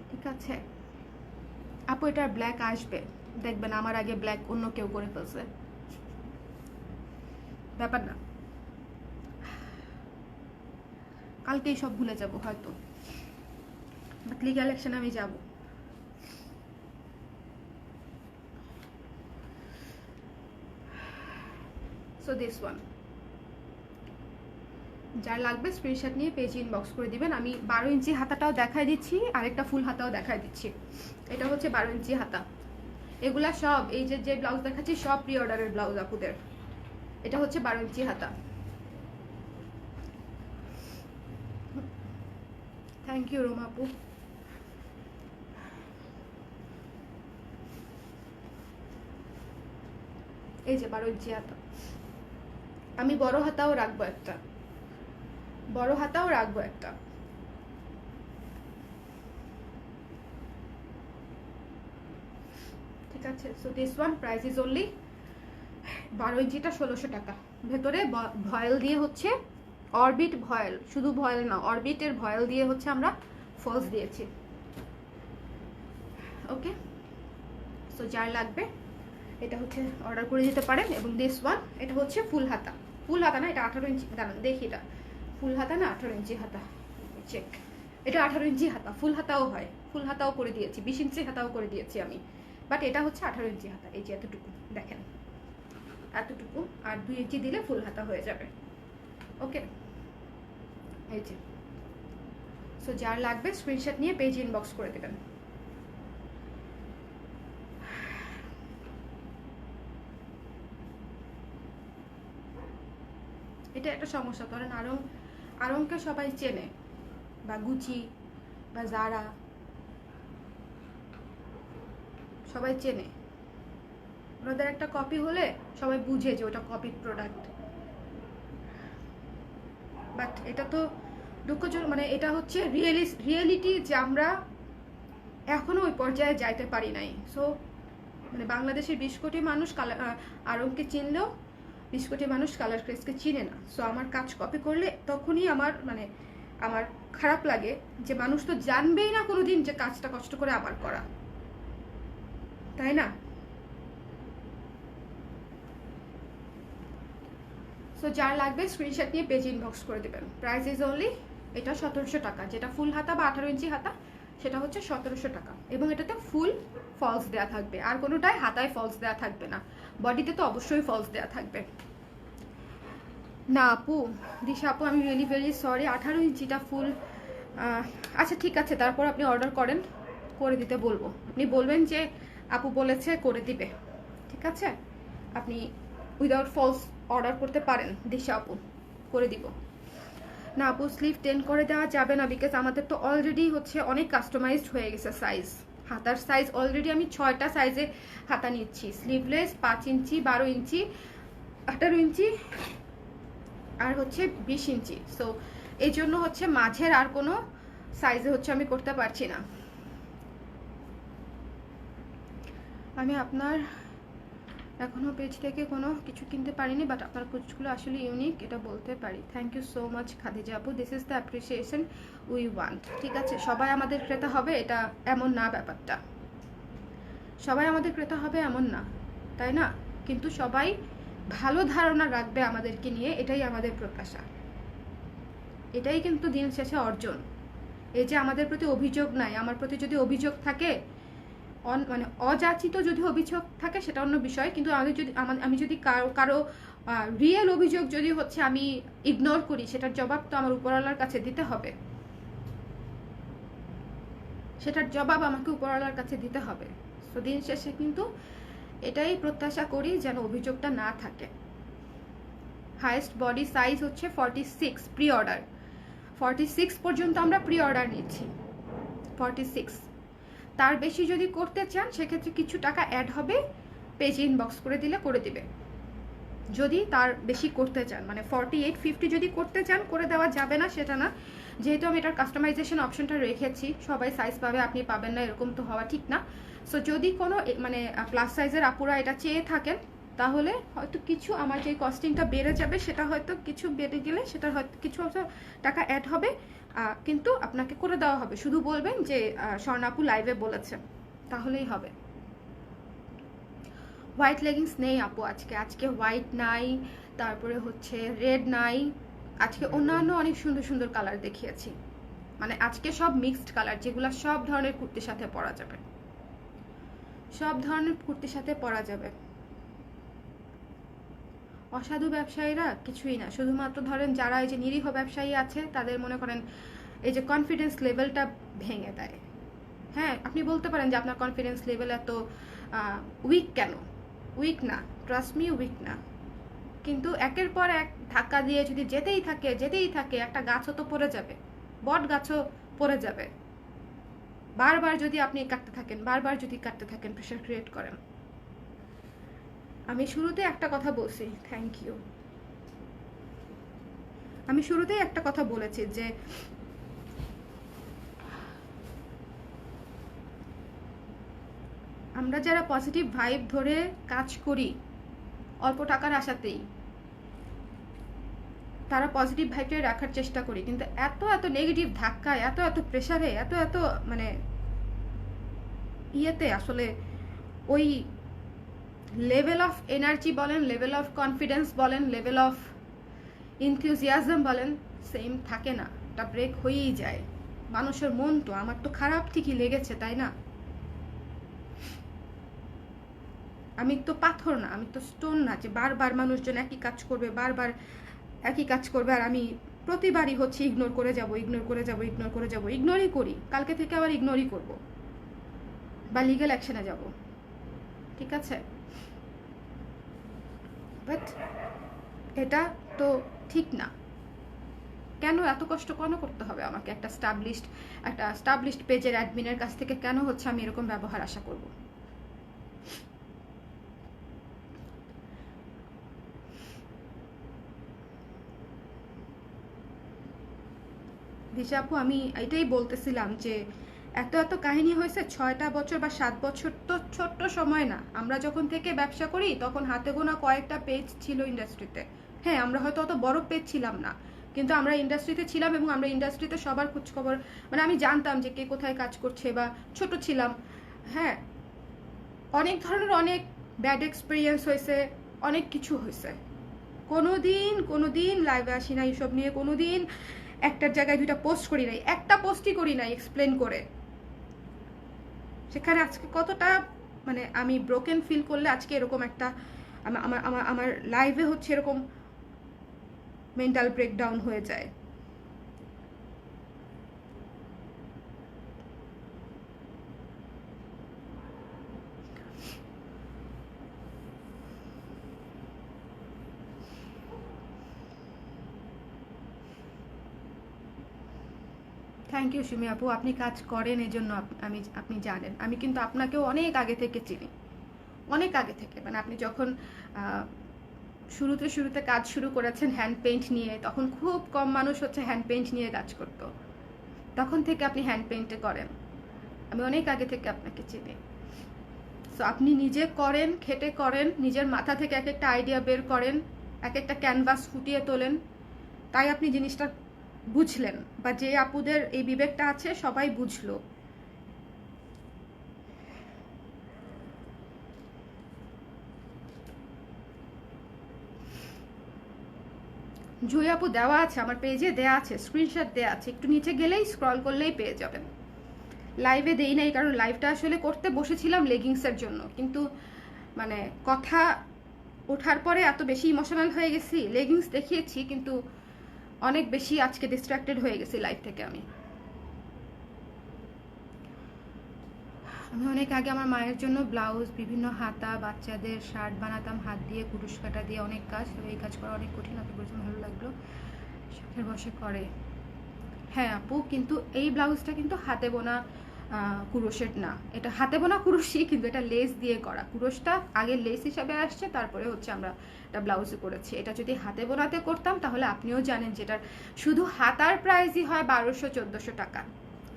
ঠিক আছে আপু, এটার ব্ল্যাক আসবে, দেখবেন আমার আগে ব্ল্যাক অন্য কেউ করে ফেলছে, ব্যাপার না। কালকেই সব ভুলে যাব হয়তো, বাট লিগ্যাল অ্যাকশন আমি যাব। সো দিস ওয়ান, যার লাগবে স্ক্রিনশট নিয়ে পেজ ইনবক্স করে দিবেন। আমি 12 ইঞ্চি হাতাটাও দেখাই দিচ্ছি, আরেকটা ফুল হাতাও দেখাই দিচ্ছি। এটা হচ্ছে 12 ইঞ্চি হাতা। এগুলা সব এই যে ব্লাউজ দেখাচ্ছি সব প্রি অর্ডারের ব্লাউজ আপুদের। এটা হচ্ছে 12 ইঞ্চি হাতা। থ্যাংক ইউ রোমা আপু। এই যে 12 ইঞ্চি হাতা। আমি বড় হাতাও রাখবো একটা, ঠিক আছে। So this one price is only 12 ইঞ্চিটা 1600 টাকা। ভেতরে ভয়েল দিয়ে হচ্ছে অরবিট ভয়েল, শুধু ভয়েল না, অরবিটের ভয়েল দিয়ে হচ্ছে আমরা ফলস দিয়েছি। ওকে, সো যার লাগবে এটা হচ্ছে অর্ডার করে দিতে পারেন। এবং দিস ওয়ান, এটা হচ্ছে ফুল হাতা না, এটা 18 ইঞ্চি। দাঁড়ান দেখি, এটা ফুল হাতা না 18 ইঞ্চি হাতা, চেক। এটা 18 ইঞ্চি হাতা, ফুল হাতাও হয়, ফুল হাতাও করে দিয়েছি, 20 ইঞ্চি হাতাও করে দিয়েছি আমি, বাট এটা হচ্ছে 18 ইঞ্চি হাতা। এই যে এতটুকু দেখেন, এতটুকু, আর 2 ইঞ্চি দিলে ফুল হাতা হয়ে যাবে। ওকে, এই যে। সো যার লাগবে স্ক্রিনশট নিয়ে পেজ ইনবক্স করে দেবেন। এটা একটা সমস্যা, ধরেন আরংকে সবাই চেনে, বা গুচি বা জারা সবাই চেনে, ওনাদের একটা কপি হলে সবাই বুঝে যে ওটা কপিড প্রোডাক্ট। বাট এটা তো দুঃখজনক, মানে এটা হচ্ছে রিয়েলিটি যে আমরা এখনো ওই পর্যায়ে যাইতে পারি নাই। সো মানে বাংলাদেশের 20 কোটি মানুষ আরংকে চিনলেও 20 কোটি মানুষ কালার ক্রেসকে চিনে না। সো আমার কাজ কপি করলে তখনই আমার খারাপ লাগে যে মানুষ তো জানবেই না কোনোদিন যে কাজটা কষ্ট করে আমার করা, তাই না? সো যার লাগবে স্ক্রিনশট নিয়ে পেজ ইনবক্স করে দেবেন। প্রাইস ইজ অনলি এটা 1700 টাকা, যেটা ফুল হাতা বা 18 ইঞ্চি হাতা সেটা হচ্ছে 1700 টাকা, এবং এটাতে ফুল ফলস দেওয়া থাকবে, আর কোনোটায় হাতায় ফলস দেওয়া থাকবে না, বডিতে তো অবশ্যই ফলস দেওয়া থাকবে। না আপু, দিশা আপু আমি রিয়েলি ভেরি সরি, 18 ইঞ্চিটা ফুল, আচ্ছা ঠিক আছে, তারপর আপনি অর্ডার করেন, করে দিতে বলবো, আপনি বলবেন যে আপু বলেছে করে দিবে, ঠিক আছে? আপনি উইদাউট ফলস অর্ডার করতে পারেন, দিশা আপু করে দিব। না আপু স্লিভ 10 করে দেওয়া যাবে না, বিকজ আমাদের তো অলরেডি হচ্ছে অনেক কাস্টমাইজড হয়ে গেছে সাইজ, হাতার সাইজ অলরেডি আমি 6টা সাইজে হাতা নিচ্ছি, স্লিভলেস 5 ইঞ্চি, 12 ইঞ্চি, 18 ইঞ্চি আর হচ্ছে 20 ইঞ্চি। সো এই জন্য হচ্ছে মাঝের আর কোনো সাইজে হচ্ছে আমি করতে পারছি না। আমি আপনার এখনও পেজ থেকে কোনো কিছু কিনতে পারিনি, বাট আপনার কোচগুলো আসলে ইউনিক, এটা বলতে পারি। Thank you so much Khadija আপু, this is the appreciation we want. ঠিক আছে, সবাই আমাদের ক্রেতা হবে এটা এমন না, ব্যাপারটা সবাই আমাদের ক্রেতা হবে এমন না, তাই না? কিন্তু সবাই ভালো ধারণা রাখবে আমাদেরকে নিয়ে, এটাই আমাদের প্রত্যাশা, এটাই কিন্তু দিন শেষে অর্জন। এই যে আমাদের প্রতি অভিযোগ নাই, আমার প্রতি যদি অভিযোগ থাকে, মানে অযাচিত যদি অভিযোগ থাকে সেটা অন্য বিষয়, কিন্তু আমি যদি কারো রিয়েল অভিযোগ যদি হচ্ছে আমি ইগনোর করি, সেটার জবাব তো আমার উপরওয়ালার কাছে দিতে হবে, সেটার জবাব আমাকে উপরওয়ালার কাছে দিতে হবে। তো দিন শেষে কিন্তু এটাই প্রত্যাশা করি যেন অভিযোগটা না থাকে। হাইয়েস্ট বডি সাইজ হচ্ছে 46, প্রি অর্ডার 46 পর্যন্ত আমরা প্রি অর্ডার নিচ্ছি, 46। তার বেশি যদি করতে চান সেক্ষেত্রে কিছু টাকা অ্যাড হবে, পেজ ইনবক্স করে দিলে করে দিবে। যদি তার বেশি করতে চান, মানে 48, 50 যদি করতে চান করে দেওয়া যাবে না সেটা না, যেহেতু আমি এটার কাস্টমাইজেশন অপশনটা রেখেছি, সবাই সাইজ পাবে আপনি পাবেন না এরকম তো হওয়া ঠিক না। সো যদি কোনো মানে প্লাস সাইজের আপুরা এটা চেয়ে থাকেন, তাহলে হয়তো কিছু আমার যে কস্টিংটা বেড়ে যাবে, সেটা হয়তো কিছু বেড়ে গেলে সেটার হয়তো কিছু টাকা অ্যাড হবে, কিন্তু আপনাকে করে দেওয়া হবে। শুধু বলবেন যে স্বর্ণাপু লাইভে বলেছে, তাহলেই হবে। হোয়াইট লেগিংস নেই আপু আজকে হোয়াইট নাই, তারপরে হচ্ছে রেড নাই, আজকে অন্যান্য অনেক সুন্দর সুন্দর কালার দেখিয়েছি, মানে আজকে সব মিক্সড কালার, যেগুলো সব ধরনের কুর্তির সাথে পরা যাবে, সব ধরনের কুর্তির সাথে পরা যাবে। অসাধু ব্যবসায়ীরা কিছুই না, শুধুমাত্র ধরেন যারা এই যে নিরীহ ব্যবসায়ী আছে তাদের মনে করেন এই যে কনফিডেন্স লেভেলটা ভেঙে দেয়। হ্যাঁ, আপনি বলতে পারেন যে আপনার কনফিডেন্স লেভেল এত উইক কেন? উইক না, ট্রাস্ট মি, উইক না, কিন্তু একের পর এক ধাক্কা দিয়ে যদি যেতেই থাকে একটা গাছও তো পড়ে যাবে, বট গাছও পড়ে যাবে। বারবার যদি আপনি কাটতে থাকেন, প্রেশার ক্রিয়েট করেন। আমি শুরুতে একটা কথা বলছি, থ্যাংক ইউ, আমি শুরুতেই একটা কথা বলেছি যে আমরা যারা পজিটিভ ভাইব ধরে কাজ করি অল্প টাকার আশাতেই, তারা পজিটিভ ভাইবটাই রাখার চেষ্টা করি, কিন্তু এত নেগেটিভ ধাক্কায়, এত প্রেশারে, এত মানে ইয়েতে আসলে ওই লেভেল অফ এনার্জি বলেন, লেভেল অফ কনফিডেন্স বলেন, লেভেল অফ ইনথিউজিয়াজম বলেন, সেম থাকে না, এটা ব্রেক হয়েই যায়। মানুষের মন তো, আমার তো খারাপ ঠিকই লেগেছে, তাই না? আমি তো পাথর না, আমি তো স্টোন না যে বারবার মানুষজন একই কাজ করবে আর আমি প্রতিবারই হচ্ছে ইগনোর করে যাব, ইগনোরই করি, কালকে থেকে আবার ইগনোরই করব বা লিগ্যাল অ্যাকশনে যাব, ঠিক আছে? বাট এটা তো ঠিক না। কেন এত কষ্ট কেন করতে হবে আমাকে? একটা স্টাবলিশড পেজের অ্যাডমিনের কাছ থেকে কেন হচ্ছে আমি এরকম ব্যবহার আশা করব? দিশা আপু, আমি এটাই বলতেছিলাম যে এত কাহিনী হয়েছে, 6টা বছর বা 7 বছর তো ছোট্ট সময় না। আমরা যখন থেকে ব্যবসা করি তখন হাতে গোনা কয়েকটা পেজ ছিল ইন্ডাস্ট্রিতে। হ্যাঁ, আমরা হয়তো অত বড় পেজ ছিলাম না, কিন্তু আমরা ইন্ডাস্ট্রিতে ছিলাম, এবং আমরা ইন্ডাস্ট্রিতে সবার খোঁজখবর, মানে আমি জানতাম যে কে কোথায় কাজ করছে, বা ছোট ছিলাম। হ্যাঁ, অনেক ধরনের অনেক ব্যাড এক্সপিরিয়েন্স হয়েছে, অনেক কিছু হয়েছে, কোনোদিন লাইভে আসি না এইসব নিয়ে, কোনোদিন একটার জায়গায় দুইটা পোস্ট করি নাই, একটা পোস্টই করি নাই এক্সপ্লেন করে। সেখানে আজকে কতটা মানে আমি ব্রোকেন ফিল করলে আজকে এরকম একটা আমার লাইভে হচ্ছে এরকম মেন্টাল ব্রেকডাউন হয়ে যায়। থ্যাংক ইউ সুমি আপু, আপনি কাজ করেন এই জন্য আপনি জানেন। আমি কিন্তু আপনাকেও অনেক আগে থেকে চিনি, অনেক আগে থেকে। মানে আপনি যখন শুরুতে কাজ শুরু করেছেন হ্যান্ড পেইন্ট নিয়ে, তখন খুব কম মানুষ হচ্ছে হ্যান্ড পেইন্ট নিয়ে কাজ করতো, তখন থেকে আপনি হ্যান্ড পেইন্টে করেন। আমি অনেক আগে থেকে আপনাকে চিনি। সো আপনি নিজে করেন, খেটে করেন, নিজের মাথা থেকে এক একটা আইডিয়া বের করেন, এক একটা ক্যানভাস ফুটিয়ে তোলেন, তাই আপনি জিনিসটা বুঝলেন, বা যে আপুদের এই বিবেকটা আছে সবাই বুঝলো। জুই আপু দেওয়া আছে আমার পেজে, দেওয়া আছে, স্ক্রিনশট দেওয়া আছে, একটু নিচে গেলেই স্ক্রল করলেই পেয়ে যাবেন। লাইভে দেই নাই কারণ লাইভটা আসলে করতে বসেছিলাম লেগিংসের জন্য, কিন্তু মানে কথা ওঠার পরে এত বেশি ইমোশনাল হয়ে গেছি, লেগিংস দেখিয়েছি কিন্তু অনেক বেশি আজকে ডিস্ট্রাক্টেড হয়ে গেছি লাইভ থেকে। আমি অনেক আগে আমার মায়ের জন্য ব্লাউজ, বিভিন্ন হাতা, বাচ্চাদের শার্ট বানাতাম হাত দিয়ে, কুরুশ কাটা দিয়ে, অনেক কাজ। তবে এই কাজ করা অনেক কঠিন, আপনি বলছেন ভালো লাগলো, শখের বসে করে। হ্যাঁ আপু, কিন্তু এই ব্লাউজটা কিন্তু হাতে বোনা কুরুশের না, এটা হাতে বোনা কুরুশই, কিন্তু এটা লেস দিয়ে করা। কুরুশটা আগে লেস হিসাবে আসছে, তারপরে হচ্ছে আমরা এটা ব্লাউজে করেছি। এটা যদি হাতে বোনাতে করতাম তাহলে আপনিও জানেন যেটার শুধু হাতার প্রাইসই হয় 1200-1400 টাকা,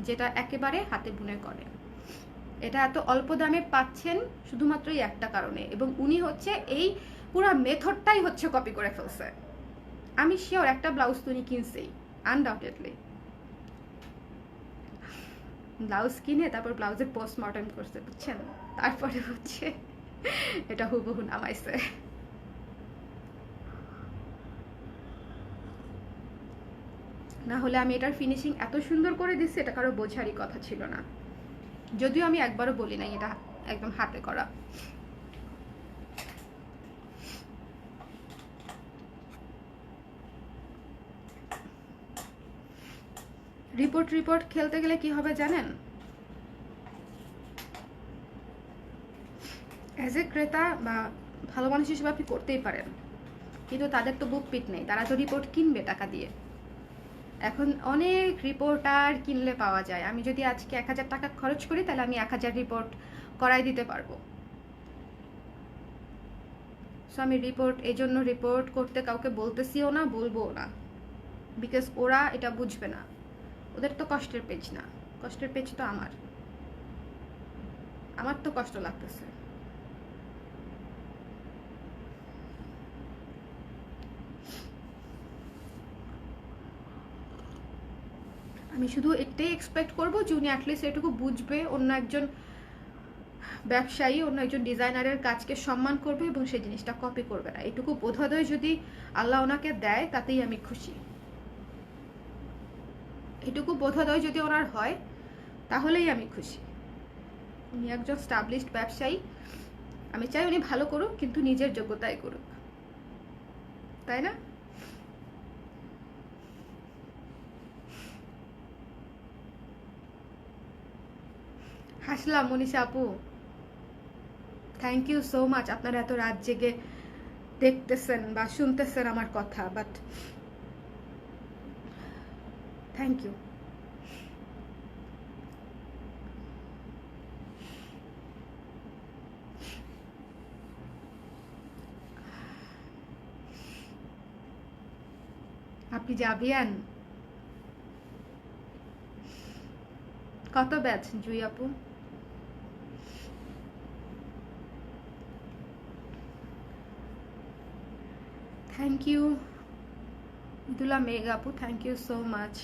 যেটা একেবারে হাতে বুনে করে। এটা এত অল্প দামে পাচ্ছেন শুধুমাত্র এই একটা কারণে, এবং উনি হচ্ছে এই পুরো মেথডটাই হচ্ছে কপি করে ফেলছে। আমি শিওর একটা ব্লাউজ তো উনি কিনছেই, আনডাউটেডলি। ব্লাউজ কিনে তারপর ব্লাউজের পোস্টমর্টম করছে, বুঝছেন, তারপরে হচ্ছে এটা হুবহু নামাইছে। না হলে আমি এটার ফিনিশিং এত সুন্দর করে দিচ্ছি, এটা কারো বোঝারই কথা ছিল না। যদিও আমি একবারও বলি নাই এটা একদম হাতে করা। রিপোর্ট খেলতে গেলে কি হবে জানেন? অ্যাজ এ ক্রেতা বা ভালো মানুষ হিসেবে আপনি করতেই পারেন, কিন্তু তাদের তো বুক পিট নেই, তারা তো রিপোর্ট কিনবে টাকা দিয়ে। এখন অনেক রিপোর্টার কিনলে পাওয়া যায়। আমি যদি আজকে 1000 টাকা খরচ করি তাহলে আমি 1000 রিপোর্ট করাই দিতে পারবো। সো আমি এই জন্য রিপোর্ট করতে কাউকে বলতেছিও না, বলবোও না, বিকজ ওরা এটা বুঝবে না। ওদের তো কষ্টের পেজ না, কষ্টের পেজ তো আমার তো কষ্ট লাগতেছে। আমি শুধু এটাই এক্সপেক্ট করবো যে উনি অ্যাটলিস্ট এটুকু বুঝবে, অন্য একজন ব্যবসায়ী, অন্য একজন ডিজাইনারের কাজকে সম্মান করবে এবং সেই জিনিসটা কপি করবে না। এটুকু বোধোদয় যদি আল্লাহ ওনাকে দেয় তাতেই আমি খুশি। এটুকু বোধোদয় যদি ওনার হয় তাহলেই আমি খুশি। উনি একজন স্টাবলিশড ব্যবসায়ী, আমি চাই উনি ভালো করুক, কিন্তু নিজের যোগ্যতায় করুক, তাই না? হাসলাম মনীষা আপু, থ্যাংক ইউ সো মাচ। আপনারা এত রাত জেগে দেখতেছেন বা শুনতেছেন আমার কথা, বাট থ্যাংক ইউ। আপনি যাবিয়ান? কত ব্যাচ জুই আপু? থ্যাংক ইউ দুলা মেঘ আপু, থ্যাংক ইউ সো মাচ।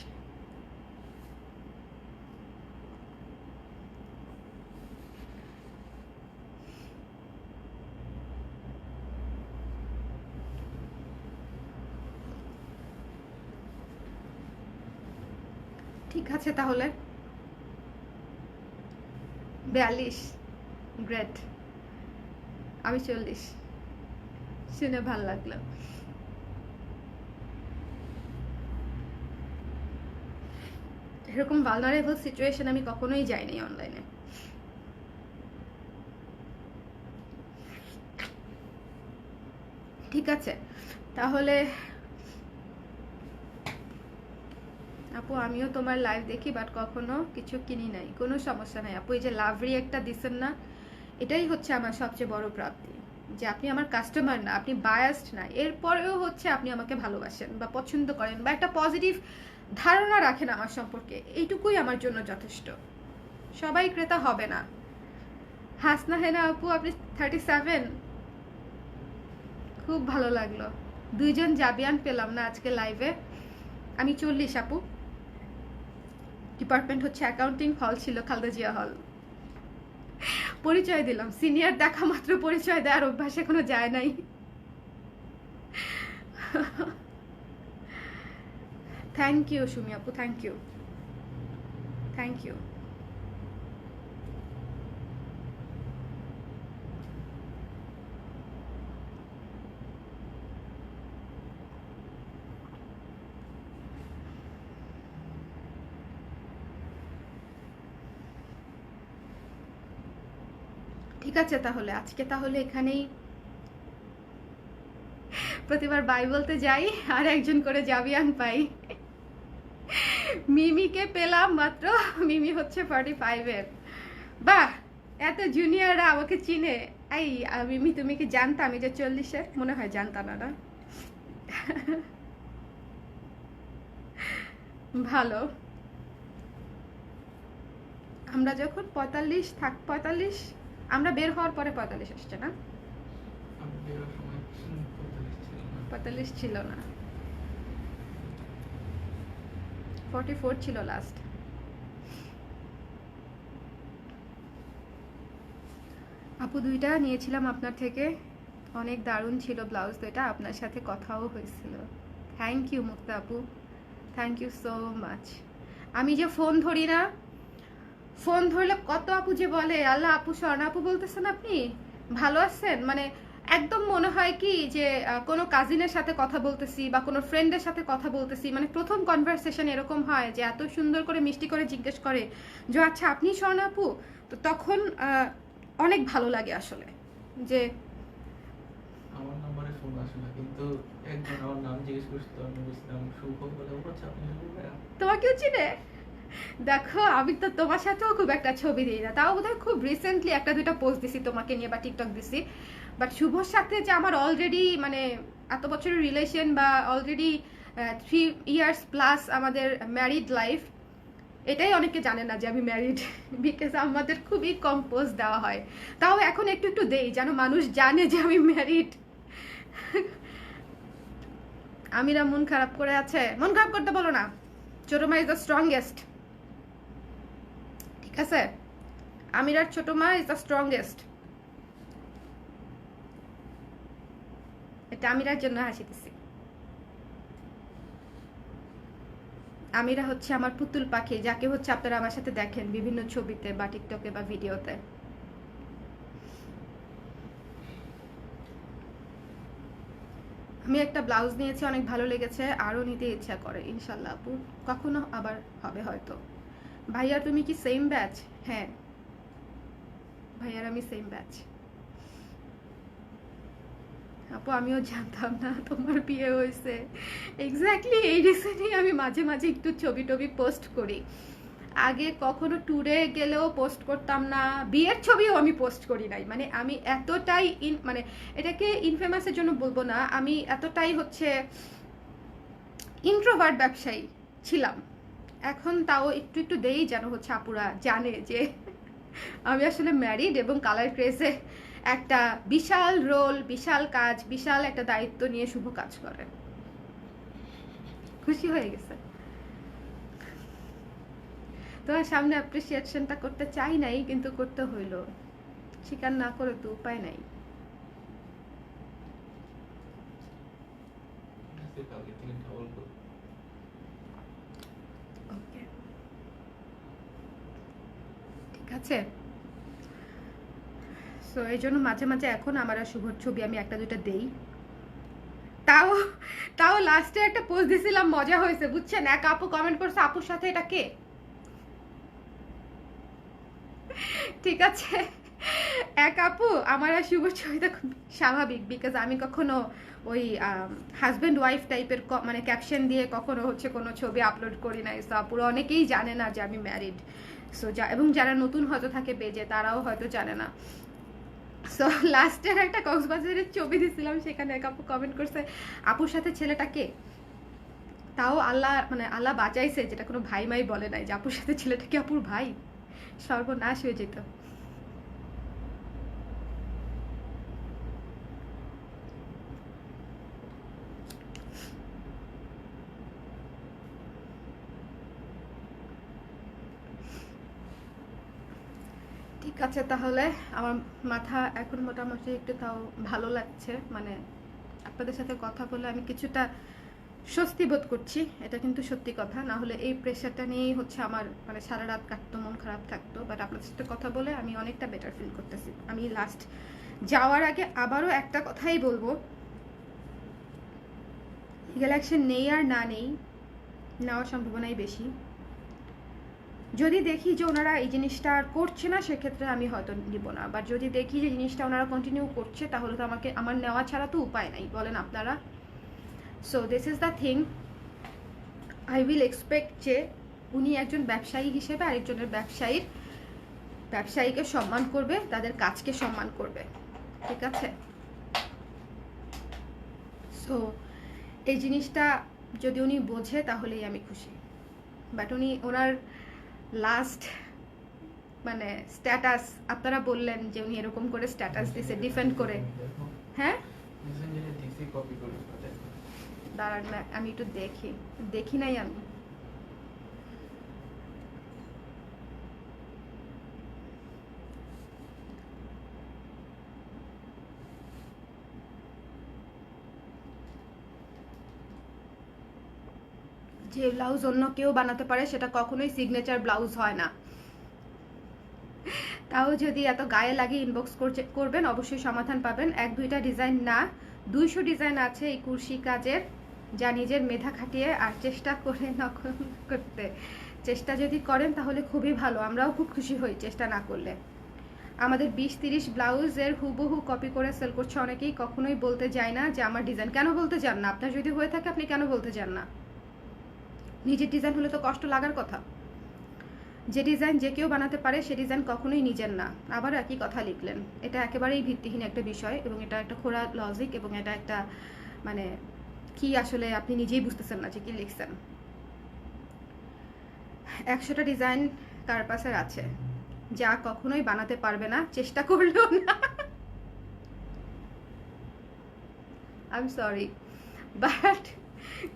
ঠিক আছে তাহলে 42, গ্রেট। আমি 40, শুনে ভাল লাগলো। এরকম ভালনারেবল সিচুয়েশন আমি কখনোই যাইনি অনলাইনে। ঠিক আছে তাহলে আপু, আমিও তোমার লাইভ দেখি, বাট কখনো কিছু কিনি নাই। কোনো সমস্যা নাই আপু, এই যে লাভ রিয়েক্টটা দিচ্ছেন না, এটাই হচ্ছে আমার সবচেয়ে বড় প্রাপ্তি, যে আপনি আমার কাস্টমার না, আপনি বায়াসড না, এরপরেও হচ্ছে আপনি আমাকে ভালোবাসেন বা পছন্দ করেন বা একটা পজিটিভ ধারণা রাখেন আমার সম্পর্কে, এইটুকুই আমার জন্য যথেষ্ট। সবাই ক্রেতা হবে না। হাসনা হেনা আপু, আপনি 37, খুব ভালো লাগলো। দুইজন জাবিয়ান পেলাম না আজকে লাইভে। আমি 40 আপু, ডিপার্টমেন্ট হচ্ছে অ্যাকাউন্টিং, হল ছিল খালেদা জিয়া হল। পরিচয় দিলাম, সিনিয়র দেখা মাত্র পরিচয় দেওয়ার অভ্যাস এখনো যায় নাই। থ্যাংক ইউ সুমি আপু, থ্যাংক ইউ, থ্যাংক ইউ। ঠিক আছে তাহলে আজকে তাহলে এখানেই প্রতিবার বাই বলতে যাই আর একজন করে জাবিয়ান পাই। মিমিকে পেলাম মাত্র, মিমি হচ্ছে 45-এর। বাহ, এত জুনিয়ররা আমাকে চিনে। এই মিমি, তুমি কি জানতা আমি যে 40-এর? মনে হয় জানতা না, না? ভালো। আমরা যখন 45 আমরা বের হওয়ার পরে 45 আসছে না? 45 ছিল না, 44 ছিল লাস্ট। আপু, 2টা নিয়েছিলাম আপনার থেকে, অনেক দারুণ ছিল ব্লাউজ দুইটা, আপনার সাথে কথাও হয়েছিল। থ্যাংক ইউ মুক্তা আপু, থ্যাংক ইউ সো মাচ। আমি যে ফোন ধরি না, ফোন ধরলে কত আপু যে বলে, আল্লাহ আপু, স্বর্ণা আপু বলতেছেন আপনি ভালো আছেন, মানে একদম মনে হয় কি যে কোনো কাজিনের সাথে কথা বলতেছি বা কোনো ফ্রেন্ডের সাথে কথা বলতেছি। মানে প্রথম কনভারসেশন এরকম হয় যে এত সুন্দর করে মিষ্টি করে জিজ্ঞেস করে যে আচ্ছা আপনি স্বর্ণা আপু, তো তখন অনেক ভালো লাগে আসলে। যে আমার নাম্বারে ফোন আসে না, কিন্তু একজন আমার নাম জিজ্ঞেস করছিল, আমি বলছিলাম শুভ বলে, ও আচ্ছা আপনি শুভ ভাইয়া। তোমাকেও চিনে? দেখো, আমি তো তোমার সাথেও খুব একটা ছবি দিই না, তাও বোধহয় খুব রিসেন্টলি একটা দুইটা পোস্ট দিছি তোমাকে নিয়ে বা টিকটক দিছি। বাট শুভর সাথে যে আমার অলরেডি মানে এত বছরের রিলেশন বা অলরেডি 3 ইয়ার্স প্লাস আমাদের ম্যারিড লাইফ, এটাই অনেকে জানে না যে আমি ম্যারিড। বিকজ আমাদের খুবই কম পোস্ট দেওয়া হয়, তাও এখন একটু একটু দেই যেন মানুষ জানে যে আমি ম্যারিড। আমিরা মন খারাপ করে আছে, মন খারাপ করতে বলো না, ছোট মা ইজ দ্য স্ট্রংগেস্ট। ঠিক আছে, আমিরার ছোট মা ইজ দ্য স্ট্রংগেস্ট। এটা আমিরার জন্য হাসিতেছি। আমিরা হচ্ছে আমার পুতুল পাখি, যাকে হচ্ছে আপনারা আমার সাথে দেখেন বিভিন্ন ছবিতে বা টিকটকে বা ভিডিওতে। আমি একটা ব্লাউজ নিয়েছি, অনেক ভালো লেগেছে, আরও নিতে ইচ্ছা করে ইনশাল্লাহ আপু, কখনো আবার হবে হয়তো। ভাইয়া তুমি কি সেম ব্যাচ? হ্যাঁ ভাইয়ার আমি সেম ব্যাচ। আপু, আমিও জানতাম না তোমার বিয়ে হয়েছে। এক্স্যাক্টলি এই রিজনেই আমি মাঝে মাঝে একটু ছবি টবি পোস্ট করি। আগে কখনো ট্যুরে গেলেও পোস্ট করতাম না, বিয়ের ছবিও আমি পোস্ট করি নাই। মানে আমি এতটাই মানে এটাকে ইনফেমাসের জন্য বলবো না, আমি এতটাই হচ্ছে ইন্ট্রোভার্ট ব্যবসায়ী ছিলাম। এখন তাও একটু একটু দেই যেন হচ্ছে আপুরা জানে যে আমি আসলে ম্যারিড এবং কালার ক্রেজে একটা বিশাল রোল, বিশাল কাজ, বিশাল একটা দায়িত্ব নিয়ে শুভ কাজ করে। খুশি হয়ে গেছে। তোমার সামনে অ্যাপ্রিসিয়েশনটা করতে চাই নাই, কিন্তু করতে হইলো, স্বীকার না করে তো উপায় নাই। কালকে থেকে বলবো। ওকে, আছে। সো এই জন্য মাঝে মাঝে এখন আমার আর শুভর ছবি আমি একটা দুটা দেই। তাও তাও লাস্টে একটা পোস্ট দিছিলাম, মজা হয়েছে বুঝছেন। এক আপু কমেন্ট করছে, আপুর সাথে এটা কে? ঠিক আছে, এক আপু আমার আর শুভর ছবিটা খুব স্বাভাবিক, বিকজ আমি কখনো ওই হাজব্যান্ড ওয়াইফ টাইপের মানে ক্যাপশন দিয়ে কখনো হচ্ছে কোনো ছবি আপলোড করি নাই। সো আপুরা অনেকেই জানে না যে আমি ম্যারিড। সো এবং যারা নতুন হয়তো থাকে পেজে তারাও হয়তো জানে না। সো লাস্টের একটা কক্সবাজারের ছবি দিছিলাম, সেখানে এক আপু কমেন্ট করছে, আপুর সাথে ছেলেটা কে? তাও আল্লাহ মানে আল্লাহ বাঁচাইছে, যেটা কোনো ভাই মাই বলে নাই যে আপুর সাথে ছেলেটা কি আপুর ভাই। সর্বনাশ হয়ে যেত। ঠিক আছে, তাহলে আমার মাথা এখন মোটামুটি একটু তাও ভালো লাগছে, মানে আপনাদের সাথে কথা বলে আমি কিছুটা স্বস্তি বোধ করছি। এটা কিন্তু সত্যি কথা, না হলে এই প্রেশারটা নিয়েই হচ্ছে আমার মানে সারা রাত কাটতো, মন খারাপ থাকতো। বাট আপনাদের সাথে কথা বলে আমি অনেকটা বেটার ফিল করতেছি। আমি লাস্ট যাওয়ার আগে আবারও একটা কথাই বলবো, লিগ্যাল অ্যাকশন নেই আর না নেই, নেওয়ার সম্ভাবনাই বেশি। যদি দেখি যে ওনারা এই জিনিসটা আর করছে না, সেক্ষেত্রে আমি হয়তো নিব না। বাট যদি দেখি যে জিনিসটা ওনারা কন্টিনিউ করছে, তাহলে তো আমাকে আমার নেওয়া ছাড়া তো উপায় নাই, বলেন আপনারা। So this is the thing, I will expect যে উনি একজন ব্যবসায়ী হিসেবে আরেকজনের ব্যবসায়ীকে সম্মান করবে, তাদের কাজকে সম্মান করবে, ঠিক আছে? সো এই জিনিসটা যদি উনি বোঝে তাহলেই আমি খুশি। বাট ওনার লাস্ট মানে স্ট্যাটাস, আপনারা বললেন যে উনি এরকম করে স্ট্যাটাস দিছে ডিফেন্ড করে। হ্যাঁ দাঁড়ান না, আমি একটু দেখি নাই আমি। যে ব্লাউজ অন্য কেউ বানাতে পারে সেটা কখনোই সিগনেচার ব্লাউজ হয় না। তাও যদি এত গায়ে লাগিয়ে ইনবক্স করবেন, অবশ্যই সমাধান পাবেন। 1-2টা ডিজাইন না, 200 ডিজাইন আছে এই কুরশি কাজের, যা নিজের মেধা খাটিয়ে আর চেষ্টা করে নকল করতে। চেষ্টা যদি করেন তাহলে খুবই ভালো, আমরাও খুব খুশি হই চেষ্টা না করলে। আমাদের 20-30 ব্লাউজের হুবহু কপি করে সেল করছে অনেকেই, কখনোই বলতে যায় না যে আমার ডিজাইন। কেন বলতে চান না? আপনার যদি হয়ে থাকে আপনি কেন বলতে চান না? নিজের ডিজাইন হলে তো কষ্ট লাগার কথা। যে ডিজাইন যে কেউ বানাতে পারে সে ডিজাইন কখনোই নিজের না। আবার একই কথা লিখলেন, এটা একেবারেই ভিত্তিহীন একটা বিষয়, এবং এটা একটা খোঁড়া লজিক, এবং এটা একটা মানে কি আসলে আপনি নিজেই বুঝতেছেন না যে কি লিখছেন। 100টা ডিজাইন কার্পাসের আছে, যা কখনোই বানাতে পারবে না, চেষ্টা করলেও না। আই এম সরি, বাট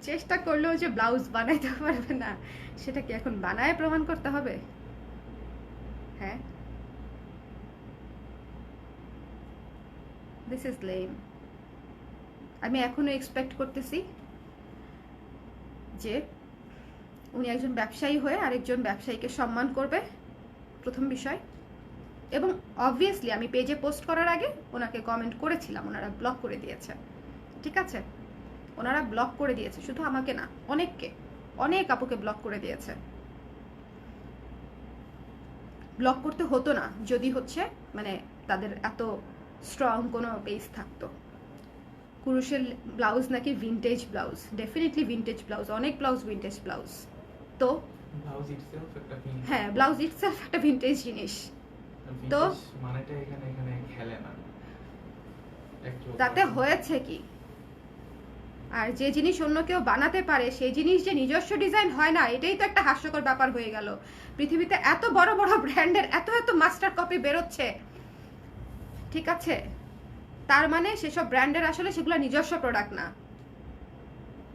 চেষ্টা করলেও যে ব্লাউজ বানাইতে পারবে না, সেটা কি এখন বানায় প্রমাণ করতে হবে? হ্যাঁ, দিস ইজ লেম। আমি এখনো এক্সপেক্ট করতেছি যে উনি একজন ব্যবসায়ী হয়ে আরেকজন ব্যবসায়ীকে সম্মান করবে, প্রথম বিষয়। এবং অবভিয়াসলি আমি পেজে পোস্ট করার আগে ওনাকে কমেন্ট করেছিলাম, ওনারা ব্লক করে দিয়েছে, ঠিক আছে? ওনারা ব্লক করে দিয়েছে, শুধু আমাকে না, অনেক আপুকে ব্লক করে দিয়েছে। ব্লক করতে হতো না যদি হচ্ছে মানে তাদের এত স্ট্রং কোনো পেজ থাকতো। কুরুশের ব্লাউজ নাকি vintage blouse, definitely vintage blouse, অনেক ব্লাউজ ভিনটেজ ব্লাউজ। তো হ্যাঁ, ব্লাউজ ইটসেলফ একটা ভিনটেজ জিনিস, তো মানেটা এখানে খেলে না। তাতে হয়েছে কি? আর যে জিনিস অন্য কেউ বানাতে পারে সেই জিনিস যে নিজস্ব ডিজাইন হয় না, এটাই তো একটা হাস্যকর ব্যাপার হয়ে গেল। পৃথিবীতে এত বড় বড় ব্র্যান্ডের এত মাস্টার কপি বেরোচ্ছে, ঠিক আছে? তার মানে সেসব ব্র্যান্ডের আসলে সেগুলো নিজস্ব প্রোডাক্ট না।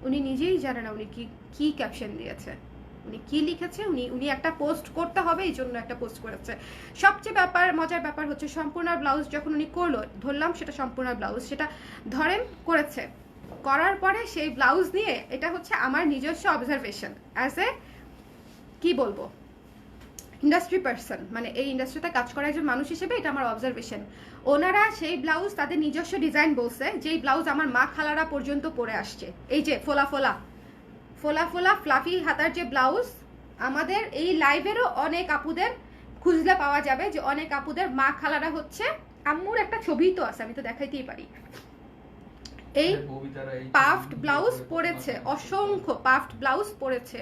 উনি নিজেই জানে না উনি কি ক্যাপশন দিয়েছে, উনি কি লিখেছে। উনি একটা পোস্ট করতে হবে, এই জন্য একটা পোস্ট করেছে। সবচেয়ে মজার ব্যাপার হচ্ছে সম্পূর্ণ ব্লাউজ যখন উনি করলো, ধরলাম সেটা সম্পূর্ণ ব্লাউজ, সেটা ধরেন করেছে, করার পরে সেই ব্লাউজ নিয়ে, এটা হচ্ছে আমার নিজস্ব অবজারভেশন, অ্যাজ এ কি বলবো, ইন্ডাস্ট্রি পার্সন, মানে এই ইন্ডাস্ট্রিতে কাজ করা একজন মানুষ হিসেবে এটা আমার অবজারভেশন, ওনারা সেই ব্লাউজ তাদের নিজস্ব ডিজাইন বলছে, যেই ব্লাউজ আমার মা খালারা পর্যন্ত পরে আসছে। এই যে ফোলা ফোলা ফোলা ফোলা ফ্লাফি হাতার যে ব্লাউজ, আমাদের এই লাইভেরও অনেক আপুদের খুঁজলে পাওয়া যাবে যে অনেক আপুদের মা খালারা হচ্ছে, আম্মুর একটা ছবি তো আছে, আমি তো দেখাইতেই পারি, এই পাফড ব্লাউজ পরেছে, অসংখ্য পাফড ব্লাউজ পরেছে।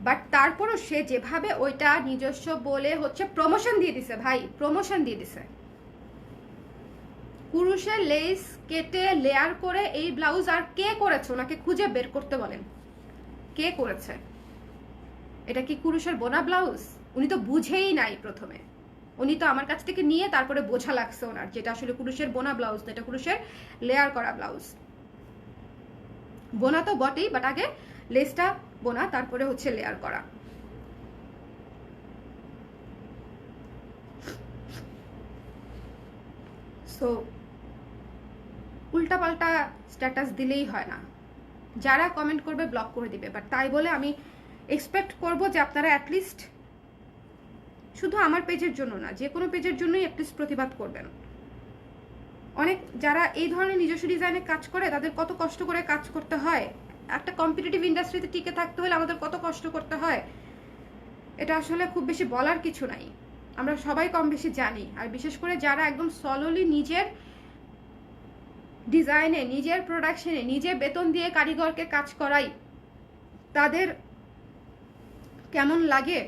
বাট তারপরও সে যেভাবে ওইটা নিজস্ব বলে হচ্ছে প্রমোশন দিয়ে দিছে ভাই, প্রমোশন দিয়ে দিছে। কুরুশের লেস কেটে লেয়ার করে এই ব্লাউজ আর কে করেছে ওনাকে খুঁজে বের করতে বলেন, কে করেছে? এটা কি কুরুশের বোনা ব্লাউজ? উনি তো বুঝেই নাই প্রথমে, উনি তো আমার কাছ থেকে নিয়ে তারপরে বোঝা লাগছে ওনার যেটা আসলে কুরুশের বোনা ব্লাউজ না, এটা কুরুশের লেয়ার করা ব্লাউজ। বোনা তো বটেই, বাট আগে লেসটা বোনা, তারপরে হচ্ছে লেয়ার করা। সো উল্টাপাল্টা স্ট্যাটাস দিলেই হয় না, যারা কমেন্ট করবে ব্লক করে দিবে। বাট তাই বলে আমি এক্সপেক্ট করব যে আপনারা অ্যাটলিস্ট, শুধু আমার পেজের জন্য না, যে কোনো পেজের জন্যই অ্যাটলিস্ট প্রতিবাদ করবেন। অনেক যারা এই ধরনের নিজস্ব ডিজাইনে কাজ করে তাদের কত কষ্ট করে কাজ করতে হয়, একটা কম্পিটিটিভ ইন্ডাস্ট্রিতে টিকে থাকতে হলে আমাদের কত কষ্ট করতে হয়, এটা আসলে খুব বেশি বলার কিছু নাই, আমরা সবাই কম বেশি জানি। আর বিশেষ করে যারা একদম সলোলি নিজের ডিজাইনে, নিজের প্রোডাকশনে, নিজে বেতন দিয়ে কারিগরকে কাজ করাই, তাদের কেমন লাগে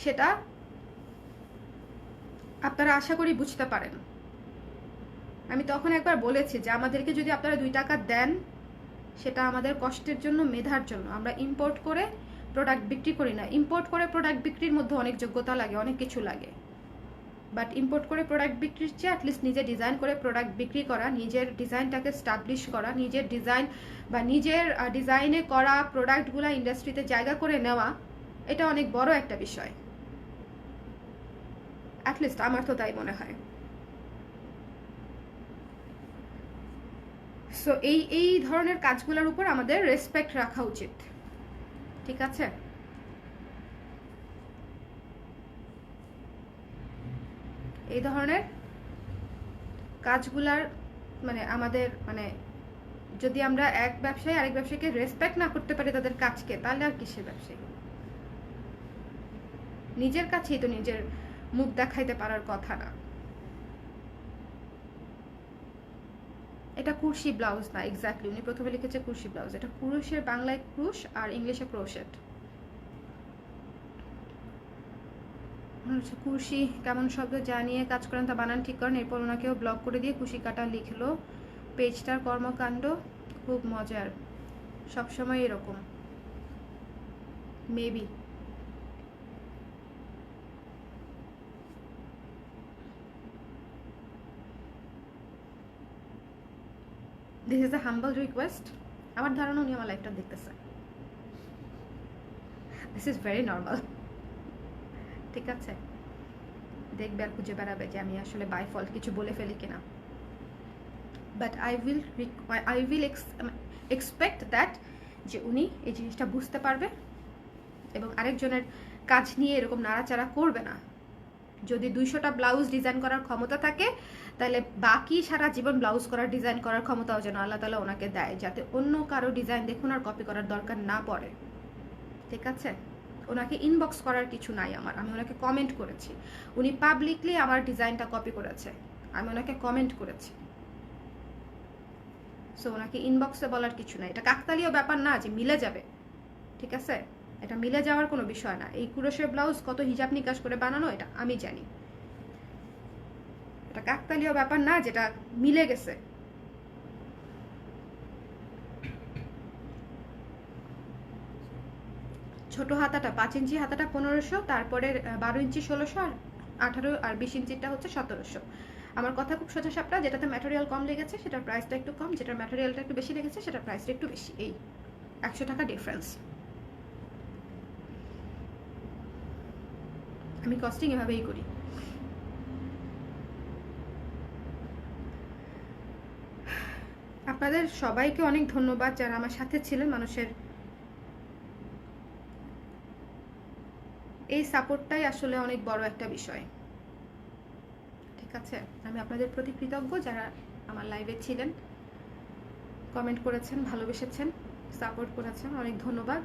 সেটা আপনারা আশা করি বুঝতে পারেন। আমি তখন একবার বলেছি যে আমাদেরকে যদি আপনারা 2 টাকা দেন, সেটা আমাদের কষ্টের জন্য, মেধার জন্য। আমরা ইম্পোর্ট করে প্রোডাক্ট বিক্রি করি না। ইম্পোর্ট করে প্রোডাক্ট বিক্রির মধ্যে অনেক যোগ্যতা লাগে, অনেক কিছু লাগে, বাট ইম্পোর্ট করে প্রোডাক্ট বিক্রির চেয়ে অ্যাটলিস্ট নিজে ডিজাইন করে প্রোডাক্ট বিক্রি করা, নিজের ডিজাইনটাকে স্টাবলিশ করা, নিজের ডিজাইন বা নিজের ডিজাইনে করা প্রোডাক্টগুলো ইন্ডাস্ট্রিতে জায়গা করে নেওয়া, এটা অনেক বড় একটা বিষয়। অ্যাটলিস্ট আমার তো তাই মনে হয়। সো এই ধরনের কাজগুলোর উপর আমাদের রেসপেক্ট রাখা উচিত, ঠিক আছে? এই ধরনের কাজগুলার মানে আমাদের মানে যদি আমরা এক ব্যবসায়ী আরেক ব্যবসায়ীকে রেসপেক্ট না করতে পারি তাদের কাজকে, তাহলে আর কিসের ব্যবসায়ী? নিজের কাছেই তো নিজের মুখ দেখাইতে পারার কথা না। এটা কুরশি ব্লাউজ না, এক্স্যাক্টলি উনি প্রথমে লিখেছে কুরশি ব্লাউজ। এটা কুরুশের বাংলায় ক্রুশ আর ইংলিশে ক্রোশেট। কুরশি কেমন শব্দ জানিয়ে কাজ করেন তা বানান ঠিক করেন, এরপর ওনাকেও ব্লক করে দিয়ে কুশি কাটা লিখলো। পেজটার কর্মকাণ্ড খুব মজার, সবসময় এরকম। Maybe this is a humble request. আমার ধারণা উনি আমার লাইফটা দেখতেছে। দিস ইজ ভেরি নর্মাল, ঠিক আছে? দেখবে আর খুঁজে বেড়াবে যে আমি আসলে বাই ফল্ট কিছু বলে ফেলি কিনা। But I will expect that যে উনি এই জিনিসটা বুঝতে পারবে এবং আরেকজনের কাজ নিয়ে এরকম নাড়াচাড়া করবে না। যদি 200টা ব্লাউজ ডিজাইন করার ক্ষমতা থাকে, তাহলে বাকি সারা জীবন ব্লাউজ করার, ডিজাইন করার ক্ষমতাও যেন আল্লাহ তাআলা ওনাকে দেয়, যাতে অন্য কারো ডিজাইন দেখুন আর কপি করার দরকার না পড়ে, ঠিক আছে? ওনাকে ইনবক্স করার কিছু নাই আমার, আমি ওনাকে কমেন্ট করেছি। উনি পাবলিকলি আমার ডিজাইনটা কপি করেছে, আমি ওনাকে কমেন্ট করেছি। সো ওনাকে ইনবক্সে বলার কিছু নাই। এটা কাকতালীয় ব্যাপার না যে মিলে যাবে, ঠিক আছে? এটা মিলে যাওয়ার কোনো বিষয় না। এই কুরশের ব্লাউজ কত হিজাব নিকাশ করে বানানো এটা আমি জানি। এটা কাকতালীয় ব্যাপার না যেটা মিলে গেছে। ছোট হাতাটা 5 ইঞ্চি হাতাটা 1500, তারপরে 12 ইঞ্চি 1600, আর 18 আর 20 ইঞ্চিটা হচ্ছে 1700। আমার কথা খুব সোজা সাপটা, যেটাতে ম্যাটেরিয়াল কম লেগেছে সেটার প্রাইসটা একটু কম, যেটার ম্যাটেরিয়ালটা একটু বেশি লেগেছে সেটার প্রাইসটা একটু বেশি, এই 100 টাকা ডিফারেন্স। আমি কস্টিং এভাবেই করি। আপনাদের সবাইকে অনেক ধন্যবাদ যারা আমার সাথে ছিলেন। মানুষের এই সাপোর্টটাই আসলে অনেক বড় একটা বিষয়। ঠিক আছে, আমি আপনাদের প্রতি কৃতজ্ঞ যারা আমার লাইভে ছিলেন, কমেন্ট করেছেন, ভালোবেসেছেন, সাপোর্ট করেছেন, অনেক ধন্যবাদ।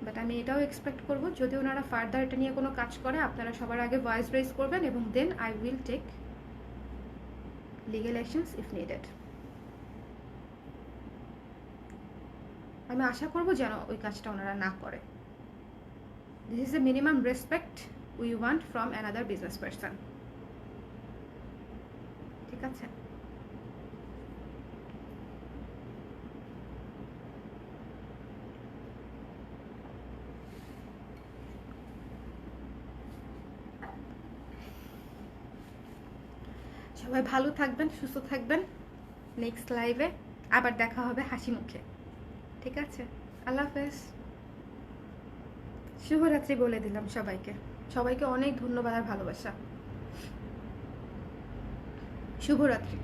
বাট আমি এটাও এক্সপেক্ট করব যদি ওনারা ফার্দার এটা নিয়ে কোনো কাজ করে আপনারা সবার আগে ভয়েস রেজ করবেন এবং then I will take legal actions if needed. আমি আশা করব যেন ওই কাজটা ওনারা না করে। This is a minimum respect we want from another business person. ঠিক আছে, সবাই ভালো থাকবেন, সুস্থ থাকবেন। নেক্সট লাইভে আবার দেখা হবে হাসি মুখে। ঠিক আছে, আল্লাহ হাফেজ, শুভরাত্রি বলে দিলাম সবাইকে। সবাইকে অনেক ধন্যবাদ আর ভালোবাসা। শুভরাত্রি।